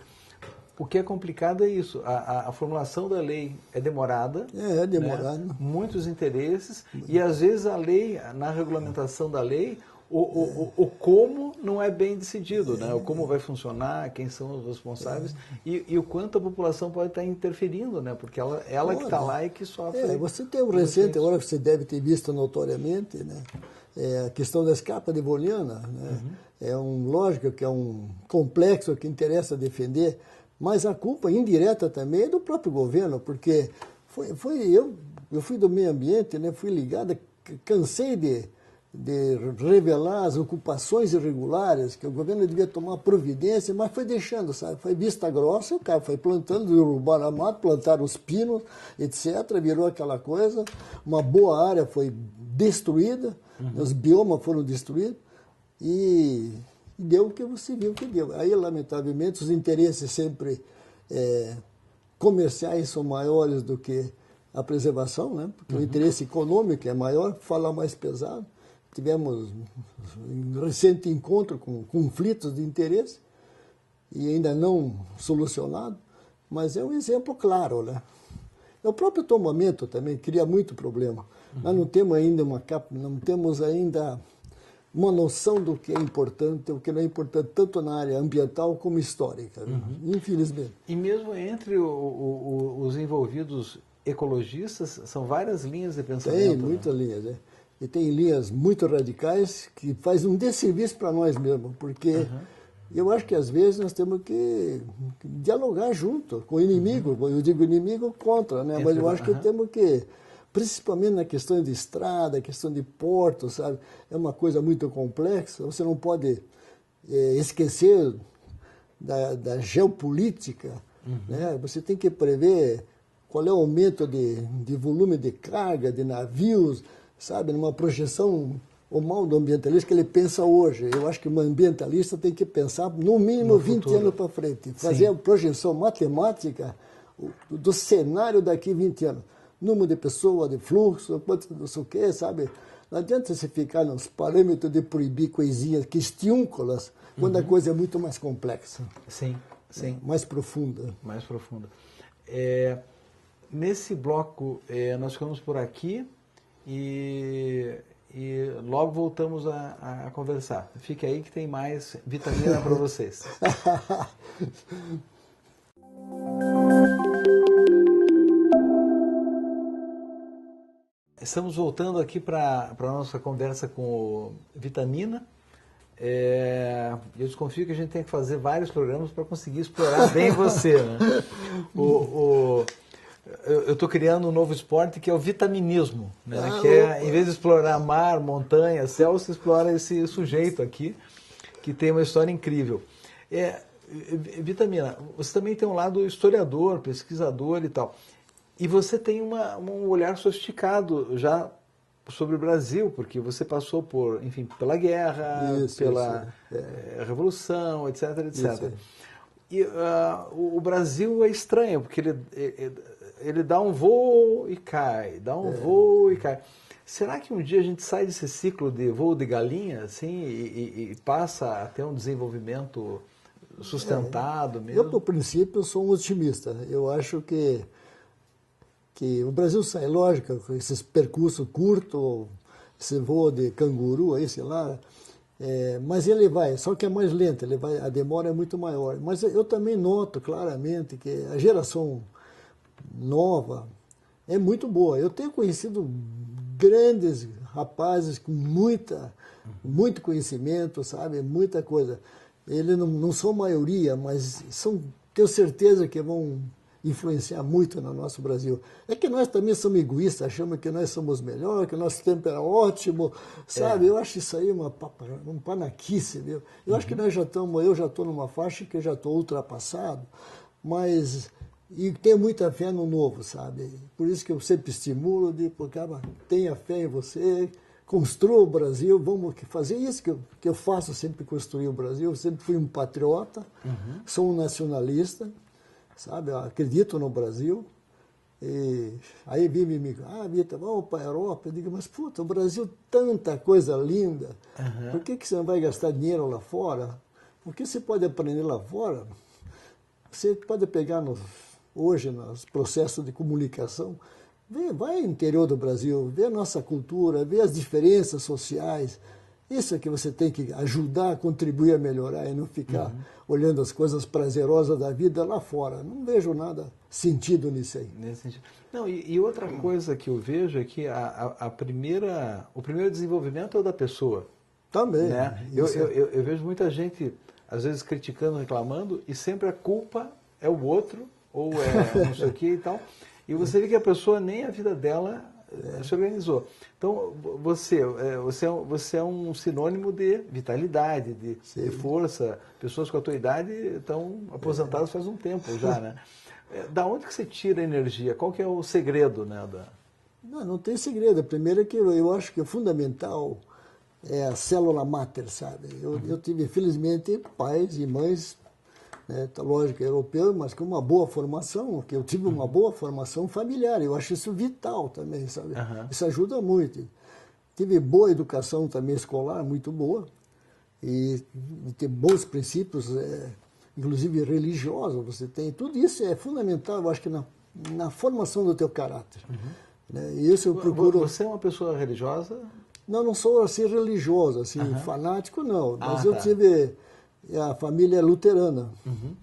O que é complicado é isso, a formulação da lei é demorada. É demorado. Né? Muitos interesses, e às vezes a lei, na regulamentação da lei, o como não é bem decidido, né? O como vai funcionar, quem são os responsáveis, e o quanto a população pode estar interferindo, né? Porque ela que está lá e que sofre. Você tem um recente, agora que você deve ter visto notoriamente, né? A questão da escapa de Boliana, né? Lógico que é um complexo que interessa defender, mas a culpa indireta também é do próprio governo, porque eu fui do meio ambiente, né? Fui ligado, cansei de revelar as ocupações irregulares, que o governo devia tomar providência, mas foi deixando, sabe? Foi vista grossa, o cara foi plantando, derrubaram a mata, plantaram os pinos, etc., virou aquela coisa, uma boa área foi destruída, os biomas foram destruídos, e deu o que você viu que deu. Aí, lamentavelmente, os interesses sempre comerciais são maiores do que a preservação, né? Porque o interesse econômico é maior, falar mais pesado. Tivemos um recente encontro com conflitos de interesse e ainda não solucionado, mas é um exemplo claro, né? O próprio tombamento também cria muito problema. Nós não temos ainda uma noção do que é importante, o que não é importante, tanto na área ambiental como histórica, infelizmente. E mesmo entre os envolvidos ecologistas, são várias linhas de pensamento. Tem muitas linhas, né? E tem linhas muito radicais que fazem um desserviço para nós mesmos, porque eu acho que às vezes nós temos que dialogar junto com o inimigo, eu digo inimigo contra, né? Mas eu acho que temos que, principalmente na questão de estrada, questão de porto, sabe? É uma coisa muito complexa, você não pode esquecer da geopolítica, né? Você tem que prever qual é o aumento de volume de carga, de navios, sabe, numa projeção, o mal do ambientalista que ele pensa hoje. Eu acho que um ambientalista tem que pensar no mínimo 20 anos para frente, fazer a projeção matemática do cenário daqui 20 anos. Número de pessoas, de fluxo, quanto não sei o quê, sabe? Não adianta você ficar nos parâmetros de proibir coisinhas questiúnculas, quando a coisa é muito mais complexa. Sim, sim. Mais profunda. Mais profunda. Nesse bloco, nós ficamos por aqui. E logo voltamos a conversar. Fique aí que tem mais vitamina para vocês. Estamos voltando aqui para a nossa conversa com o Vitamina. Eu desconfio que a gente tem que fazer vários programas para conseguir explorar bem você, né? Eu estou criando um novo esporte que é o vitaminismo, né? Em vez de explorar mar, montanha, céu, você explora esse sujeito aqui, que tem uma história incrível. Vitamina, você também tem um lado historiador, pesquisador e tal. E você tem um olhar sofisticado já sobre o Brasil, porque você passou pela guerra, pela revolução, etc, etc. Isso. E o Brasil é estranho, porque ele dá um voo e cai, dá um voo e cai. Será que um dia a gente sai desse ciclo de voo de galinha, assim, e passa a ter um desenvolvimento sustentado mesmo? Eu, por princípio, sou um otimista. Eu acho que o Brasil sai, lógico, com esses percursos curtos, esse voo de canguru, aí, sei lá, mas ele vai, só que é mais lento, a demora é muito maior. Mas eu também noto claramente que a geração nova é muito boa. Eu tenho conhecido grandes rapazes com muito conhecimento, sabe, muita coisa. Eles não são maioria, mas tenho certeza que vão influenciar muito no nosso Brasil. É que nós também somos egoístas, achamos que nós somos melhores, que o nosso tempo era ótimo, sabe? Eu acho isso aí uma panaquice, viu? Eu acho que eu já estou numa faixa que eu já estou ultrapassado, mas e tenho muita fé no novo, sabe? Por isso que eu sempre estimulo, cara, tenha fé em você, construa o Brasil, vamos fazer isso que eu faço, sempre construir o Brasil. Eu sempre fui um patriota, sou um nacionalista, sabe? Eu acredito no Brasil. E aí vive me Vitor, vamos para a Europa. Eu digo, mas puta, o Brasil, tanta coisa linda, por que você não vai gastar dinheiro lá fora? Porque você pode aprender lá fora Você pode pegar hoje nos processos de comunicação, vai ao interior do Brasil, vê a nossa cultura, vê as diferenças sociais. Isso é que você tem que ajudar, contribuir a melhorar e não ficar olhando as coisas prazerosas da vida lá fora. Não vejo nada sentido nisso aí. Nesse sentido. Não, e outra coisa que eu vejo é que o primeiro desenvolvimento é o da pessoa. Também. Né? Eu vejo muita gente, às vezes, criticando, reclamando, e sempre a culpa é o outro, ou é não sei o que e tal. E você vê que a pessoa, nem a vida dela se organizou. Então, você é um sinônimo de vitalidade, de força. Pessoas com a tua idade estão aposentadas faz um tempo já, né? Da onde que você tira a energia? Qual que é o segredo, né? Não tem segredo. Primeiro é que eu acho que o fundamental é a célula máter, sabe? Eu tive, felizmente, pais e mães, né, lógico, europeus, mas com uma boa formação, que eu tive uma boa formação familiar. Eu acho isso vital também, sabe? Isso ajuda muito. Tive boa educação também escolar, muito boa, e ter bons princípios, inclusive religiosos, você tem. Tudo isso é fundamental, eu acho que na formação do teu caráter. Né? E isso eu procuro... Você é uma pessoa religiosa? Não sou assim religioso, assim, fanático não, mas eu tive... A família é luterana,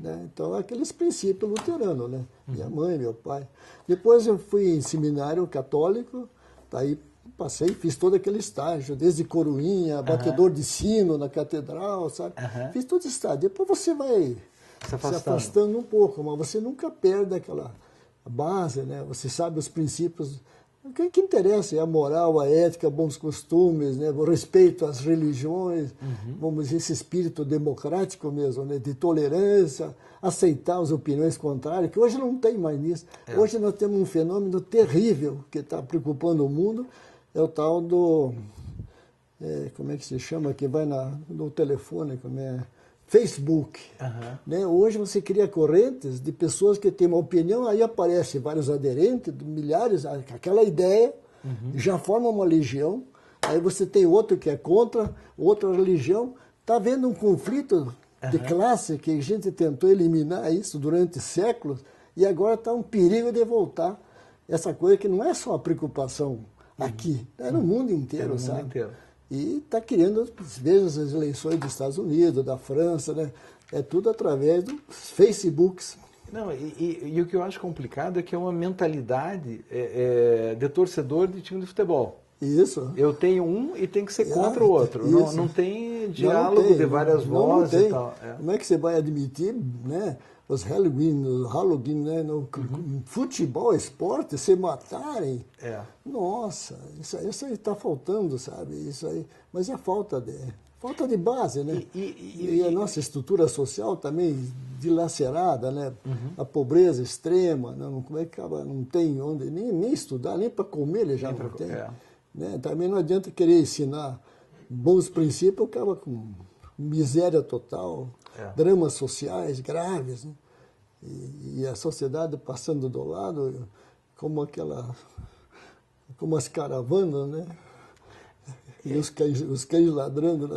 né? Então aqueles princípios luteranos, né? Minha mãe, meu pai. Depois eu fui em seminário católico, aí fiz todo aquele estágio, desde coroinha, batedor de sino na catedral, sabe? Fiz todo esse estágio. Depois você vai se afastando um pouco, mas você nunca perde aquela base, né? Você sabe os princípios. O que interessa é a moral, a ética, bons costumes, né? O respeito às religiões, vamos dizer, esse espírito democrático mesmo, né? De tolerância, aceitar as opiniões contrárias, que hoje não tem mais nisso. Hoje nós temos um fenômeno terrível que está preocupando o mundo, é o tal do... como é que se chama? Que vai no telefone, como é... Facebook. Né? Hoje você cria correntes de pessoas que têm uma opinião, aí aparecem vários aderentes, milhares, aquela ideia, já forma uma legião, aí você tem outro que é contra, outra religião, está havendo um conflito de classe que a gente tentou eliminar isso durante séculos, e agora está um perigo de voltar essa coisa que não é só a preocupação aqui, é no mundo inteiro, sabe? Mundo inteiro. E está criando, veja as eleições dos Estados Unidos, da França, né? É tudo através dos Facebooks. Não, e o que eu acho complicado é que é uma mentalidade de torcedor de time de futebol. Isso. Eu tenho um e tem que ser contra o outro. Não tem diálogo de várias vozes e tal. Como é que você vai admitir, né? Os Halloween, né? No futebol, esporte, se matarem. Nossa, isso aí está faltando, sabe? Isso aí. Mas é falta de base, né? E a nossa estrutura social também dilacerada, né? A pobreza extrema, né? Como é que acaba? Não tem onde nem estudar, nem para comer ele já não tem. Né? Também não adianta querer ensinar bons princípios, acaba com miséria total, dramas sociais graves, né? E a sociedade passando do lado como as caravanas, né? E os cães ladrando,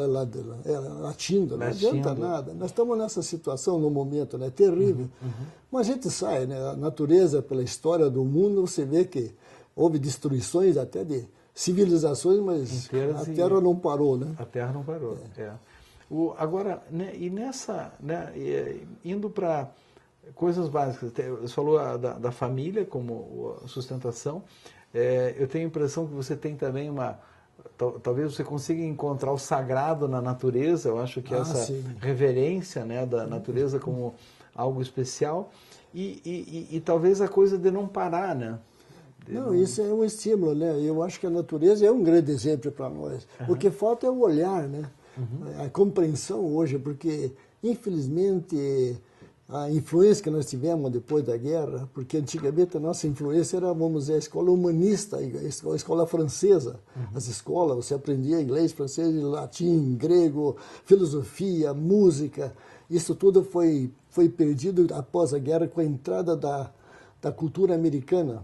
latindo, não adianta nada. Nós estamos nessa situação no momento, né? Terrível. Mas a gente sai, né? A natureza, pela história do mundo, você vê que houve destruições até de civilizações, mas a Terra não parou, né? A Terra não parou, agora, né, e nessa, né, indo para coisas básicas, você falou da família como sustentação, eu tenho a impressão que você tem também talvez você consiga encontrar o sagrado na natureza, eu acho que essa reverência, né, da natureza como algo especial, e talvez a coisa de não parar, né? Isso é um estímulo, né? Eu acho que a natureza é um grande exemplo para nós. O que falta é o olhar, né? A compreensão hoje, porque, infelizmente, a influência que nós tivemos depois da guerra, porque antigamente a nossa influência era, vamos dizer, a escola humanista, a escola francesa. As escolas, você aprendia inglês, francês, latim, grego, filosofia, música. Isso tudo foi perdido após a guerra com a entrada da cultura americana,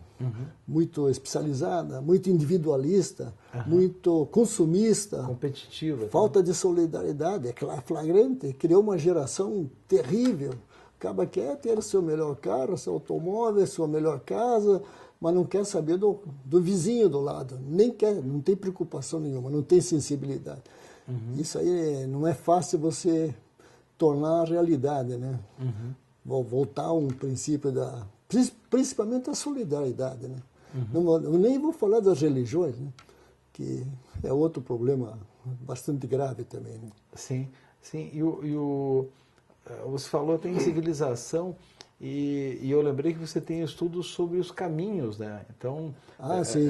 muito especializada, muito individualista, muito consumista. Competitiva. Falta de solidariedade, é flagrante. Criou uma geração terrível, Acaba quer ter o seu melhor carro, seu automóvel, sua melhor casa, mas não quer saber do vizinho do lado. Nem quer, não tem preocupação nenhuma, não tem sensibilidade. Isso aí não é fácil você tornar realidade, né? Voltar a um princípio principalmente a solidariedade, né? Eu nem vou falar das religiões, né? Que é outro problema bastante grave também, né? Sim, sim. Você falou até em civilização e eu lembrei que você tem estudos sobre os caminhos, né? Então, Sim.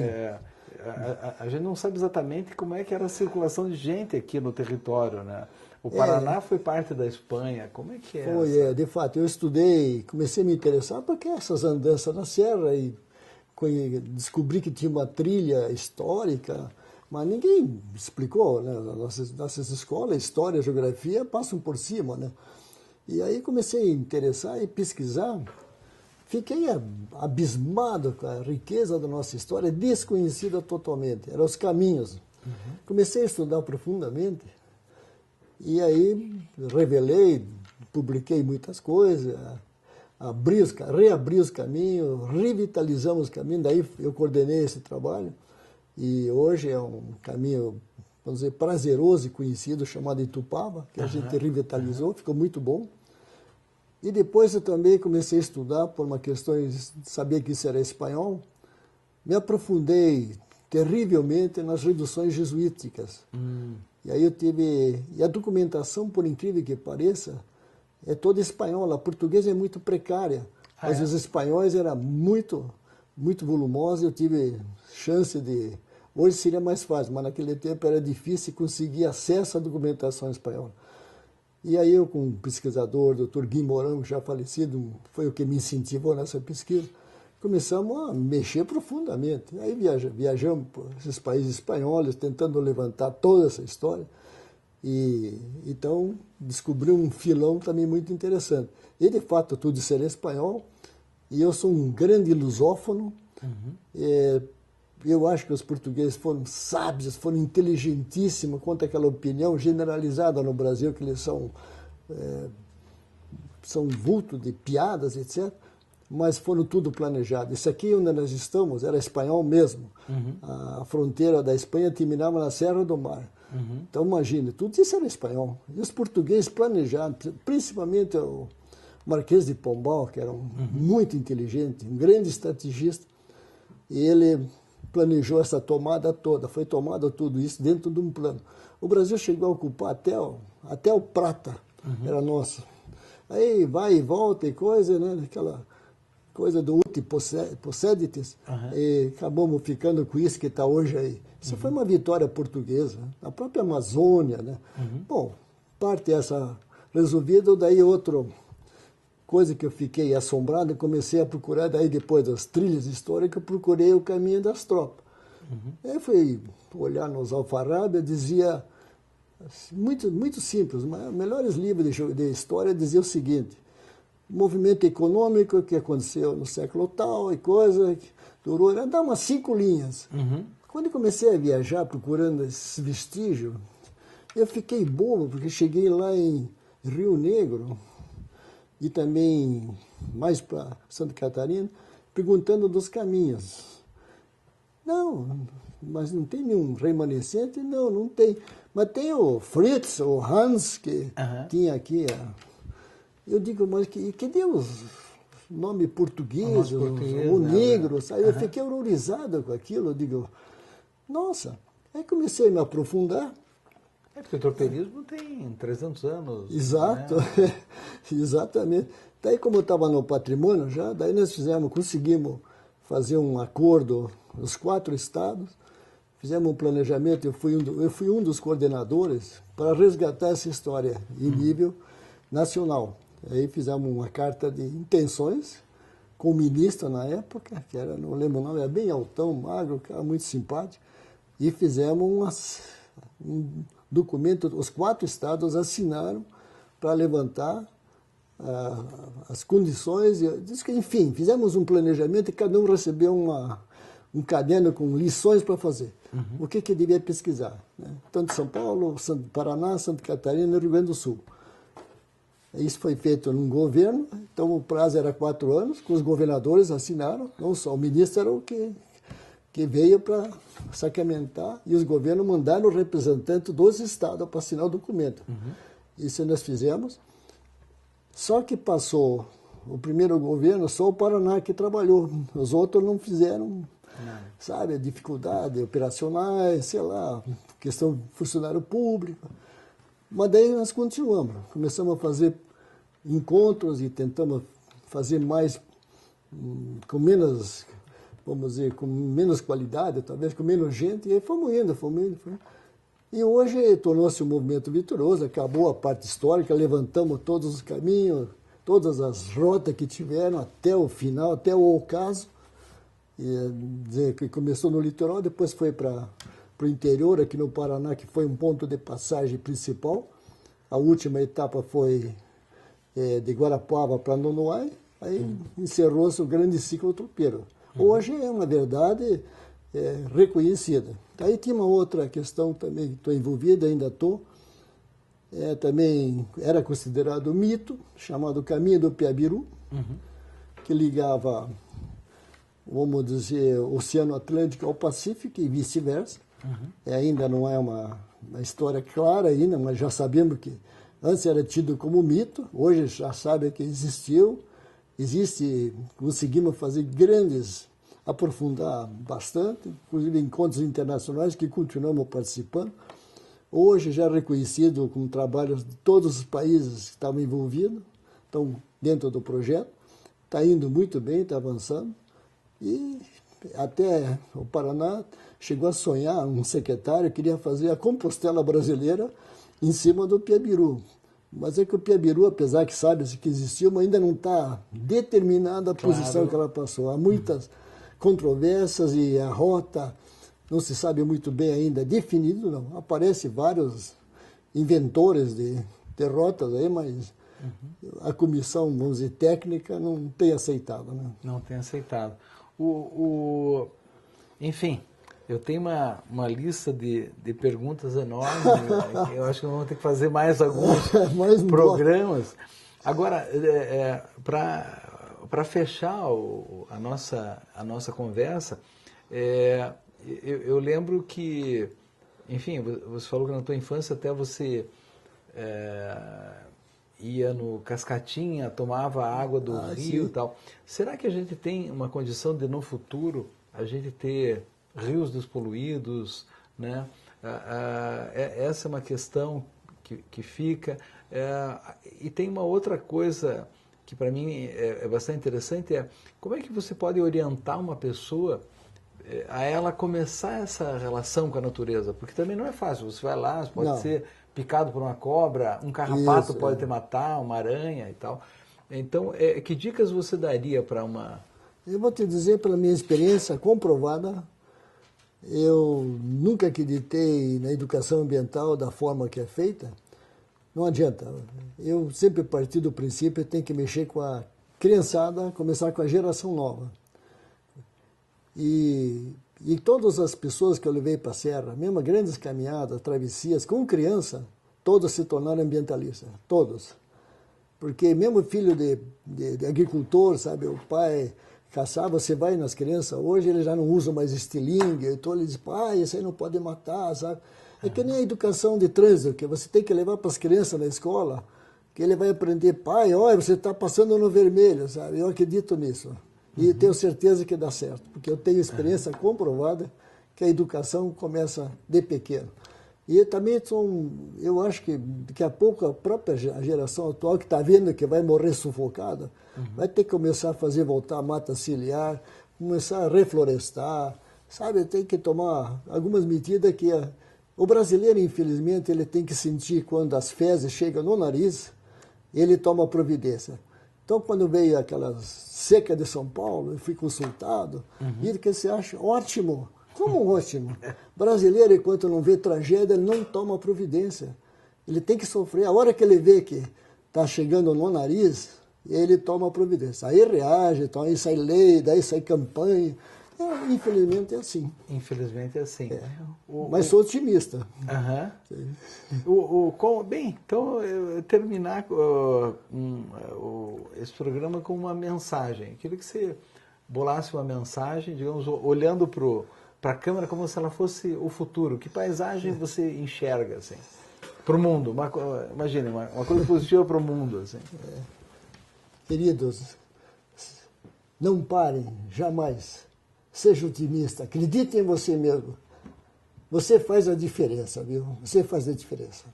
A gente não sabe exatamente como é que era a circulação de gente aqui no território, né? O Paraná foi parte da Espanha, como é que é? Foi, de fato, eu estudei, comecei a me interessar porque essas andanças na serra e descobri que tinha uma trilha histórica, mas ninguém explicou, né? Nossas escolas, história, geografia, passam por cima, né? E aí comecei a interessar e pesquisar. Fiquei abismado com a riqueza da nossa história, desconhecida totalmente. Eram os caminhos. Comecei a estudar profundamente e aí revelei, publiquei muitas coisas, reabri os caminhos, revitalizamos os caminhos, daí eu coordenei esse trabalho e hoje é um caminho, vamos dizer, prazeroso e conhecido, chamado Itupava, que a gente revitalizou, ficou muito bom. E depois eu também comecei a estudar por uma questão de saber que isso era espanhol, me aprofundei terrivelmente nas reduções jesuíticas. E aí eu tive, e a documentação, por incrível que pareça, é toda espanhola. A portuguesa é muito precária, mas os espanhóis eram muito volumosos. Eu tive chance de... Hoje seria mais fácil, mas naquele tempo era difícil conseguir acesso à documentação espanhola. E aí eu, com um pesquisador, Dr. Gui Mourão, já falecido, foi o que me incentivou nessa pesquisa, começamos a mexer profundamente. Aí viajamos por esses países espanhóis, tentando levantar toda essa história. E então descobri um filão também muito interessante. E de fato tudo isso era espanhol, e eu sou um grande lusófono. Eu acho que os portugueses foram sábios, foram inteligentíssimos quanto àquela opinião generalizada no Brasil, que eles são vulto de piadas, etc. Mas foram tudo planejado. Isso aqui onde nós estamos era espanhol mesmo. A fronteira da Espanha terminava na Serra do Mar. Então imagine, tudo isso era espanhol. E os portugueses planejaram, principalmente o Marquês de Pombal, que era muito inteligente, um grande estrategista, e ele planejou essa tomada toda, foi tomado tudo isso dentro de um plano. O Brasil chegou a ocupar até o Prata, era nosso. Aí vai e volta e coisa, né? Aquela coisa do uti possedites, e acabamos ficando com isso que está hoje aí. Isso foi uma vitória portuguesa, a própria Amazônia, né? Bom, parte essa resolvida, daí outra coisa que eu fiquei assombrado e comecei a procurar, daí depois das trilhas históricas, eu procurei o caminho das tropas. Aí fui olhar nos alfarrábias, dizia, muito simples, mas os melhores livros de história diziam o seguinte: movimento econômico que aconteceu no século tal e coisa, que durou, era dar umas 5 linhas. Quando eu comecei a viajar procurando esses vestígios, eu fiquei bobo, porque cheguei lá em Rio Negro e também mais para Santa Catarina, perguntando dos caminhos. Não, mas não tem nenhum remanescente? Não tem. Mas tem o Fritz, o Hans, que tinha aqui. Eu digo, mas que Deus, nome português, o negro, sabe? Eu fiquei horrorizado com aquilo. Eu digo, nossa. Aí comecei a me aprofundar. Porque o tropeirismo tem 300 anos. Exato, né? Exatamente. Daí, como eu estava no patrimônio já, daí nós conseguimos fazer um acordo, os 4 estados, fizemos um planejamento, eu fui um dos coordenadores para resgatar essa história em nível nacional. Aí fizemos uma carta de intenções com o ministro na época, que era, não lembro o nome, era bem altão, magro, cara muito simpático, e fizemos um documento, os 4 estados assinaram para levantar as condições, enfim, fizemos um planejamento e cada um recebeu um caderno com lições para fazer. O que devia pesquisar, né? Tanto São Paulo, Paraná, Santa Catarina e Rio Grande do Sul. Isso foi feito num governo, então o prazo era 4 anos, que os governadores assinaram, não só o ministro era o que veio para sacramentar, e os governos mandaram o representante dos estados para assinar o documento. Isso nós fizemos. Só que passou o primeiro governo, só o Paraná que trabalhou, os outros não fizeram, sabe, dificuldade operacionais, sei lá, questão de funcionário público. Mas daí nós continuamos, começamos a fazer encontros e tentamos fazer mais, com menos, vamos dizer, com menos qualidade, talvez com menos gente, e aí fomos indo. E hoje tornou-se um movimento vitorioso, acabou a parte histórica, levantamos todos os caminhos, todas as rotas que tiveram até o final, até o ocaso, que começou no litoral, depois foi para o interior, aqui no Paraná, que foi um ponto de passagem principal. A última etapa foi de Guarapuava para Nonoai, aí encerrou-se o grande ciclo tropeiro. Hoje é uma verdade reconhecida. Aí tinha uma outra questão também que estou envolvido, ainda estou, também era considerado mito, chamado Caminho do Piabiru, que ligava, vamos dizer, o Oceano Atlântico ao Pacífico e vice-versa. Ainda não é uma história clara ainda, mas já sabemos que antes era tido como mito, hoje já sabe que existiu, conseguimos fazer aprofundar bastante, inclusive encontros internacionais que continuamos participando. Hoje já reconhecido com trabalhos de todos os países que estavam envolvidos, estão dentro do projeto, está indo muito bem, está avançando, e até o Paraná chegou a sonhar, um secretário queria fazer a Compostela brasileira em cima do Piabiru. Mas é que o Piabiru, apesar que sabe-se que existiu, mas ainda não está determinada a posição que ela passou. Há muitas controvérsias e a rota não se sabe muito bem ainda definido, não. Aparecem vários inventores de rotas aí, mas a comissão, vamos dizer, técnica não tem aceitado. Né? Não tem aceitado. Enfim, eu tenho uma lista de perguntas enormes. Eu acho que vamos ter que fazer mais alguns programas. Agora, para fechar a nossa conversa, eu lembro que, enfim, você falou que na tua infância até você ia no Cascatinha, tomava água do rio e tal. Será que a gente tem uma condição de, no futuro, a gente ter rios despoluídos, né? Essa é uma questão que fica. E tem uma outra coisa que para mim é bastante interessante, como é que você pode orientar uma pessoa a ela começar essa relação com a natureza? Porque também não é fácil, você vai lá, você pode ser picado por uma cobra, um carrapato pode te matar, uma aranha e tal. Então, que dicas você daria para uma... Eu vou te dizer, pela minha experiência comprovada, eu nunca acreditei na educação ambiental da forma que é feita. Não adianta. Eu sempre parti do princípio que tem que mexer com a criançada, começar com a geração nova. E todas as pessoas que eu levei para a serra, mesmo grandes caminhadas, travessias, com criança, todos se tornaram ambientalistas, todos. Porque mesmo filho de agricultor, sabe, o pai caçava, você vai nas crianças, hoje eles já não usam mais estilingue, então eles dizem, pai, isso aí não pode matar, sabe? É que nem a educação de trânsito, que você tem que levar para as crianças na escola, que ele vai aprender, pai, olha, você está passando no vermelho, sabe? Eu acredito nisso. E tenho certeza que dá certo, porque eu tenho experiência comprovada que a educação começa de pequeno. E também eu acho que daqui a pouco a própria geração atual que está vendo que vai morrer sufocada, vai ter que começar a fazer voltar a mata ciliar, começar a reflorestar, sabe? Tem que tomar algumas medidas que o brasileiro, infelizmente, ele tem que sentir quando as fezes chegam no nariz, ele toma providência. Então, quando veio aquela seca de São Paulo, eu fui consultado, e o que você acha? Ótimo! Como ótimo? Brasileiro, enquanto não vê tragédia, ele não toma providência. Ele tem que sofrer. A hora que ele vê que está chegando no nariz, ele toma providência. Aí reage, então aí sai lei, daí sai campanha. Infelizmente é assim. Infelizmente é assim. Mas sou otimista. Aham. Bem, então eu terminar esse programa com uma mensagem. Eu queria que você bolasse uma mensagem, digamos, olhando para a câmera como se ela fosse o futuro. Que paisagem você enxerga assim, para o mundo? Imagine, uma coisa positiva para o mundo. Assim. Queridos, não parem, jamais. Seja otimista, acredite em você mesmo. Você faz a diferença, viu? Você faz a diferença.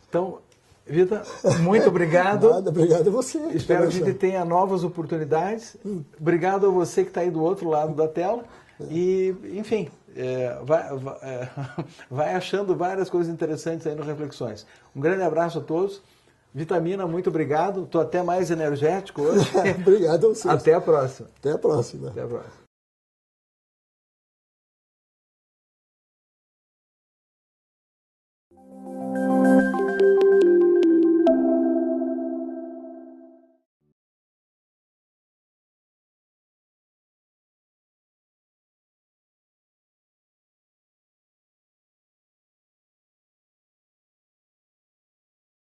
Então, Vitor, muito obrigado. Nada, obrigado a você. Espero que a gente tenha novas oportunidades. Obrigado a você que está aí do outro lado da tela. E, enfim, vai achando várias coisas interessantes aí no Reflexões. Um grande abraço a todos. Vitamina, muito obrigado. Estou até mais energético hoje. Obrigado a você. Até a próxima. Até a próxima. Até a próxima.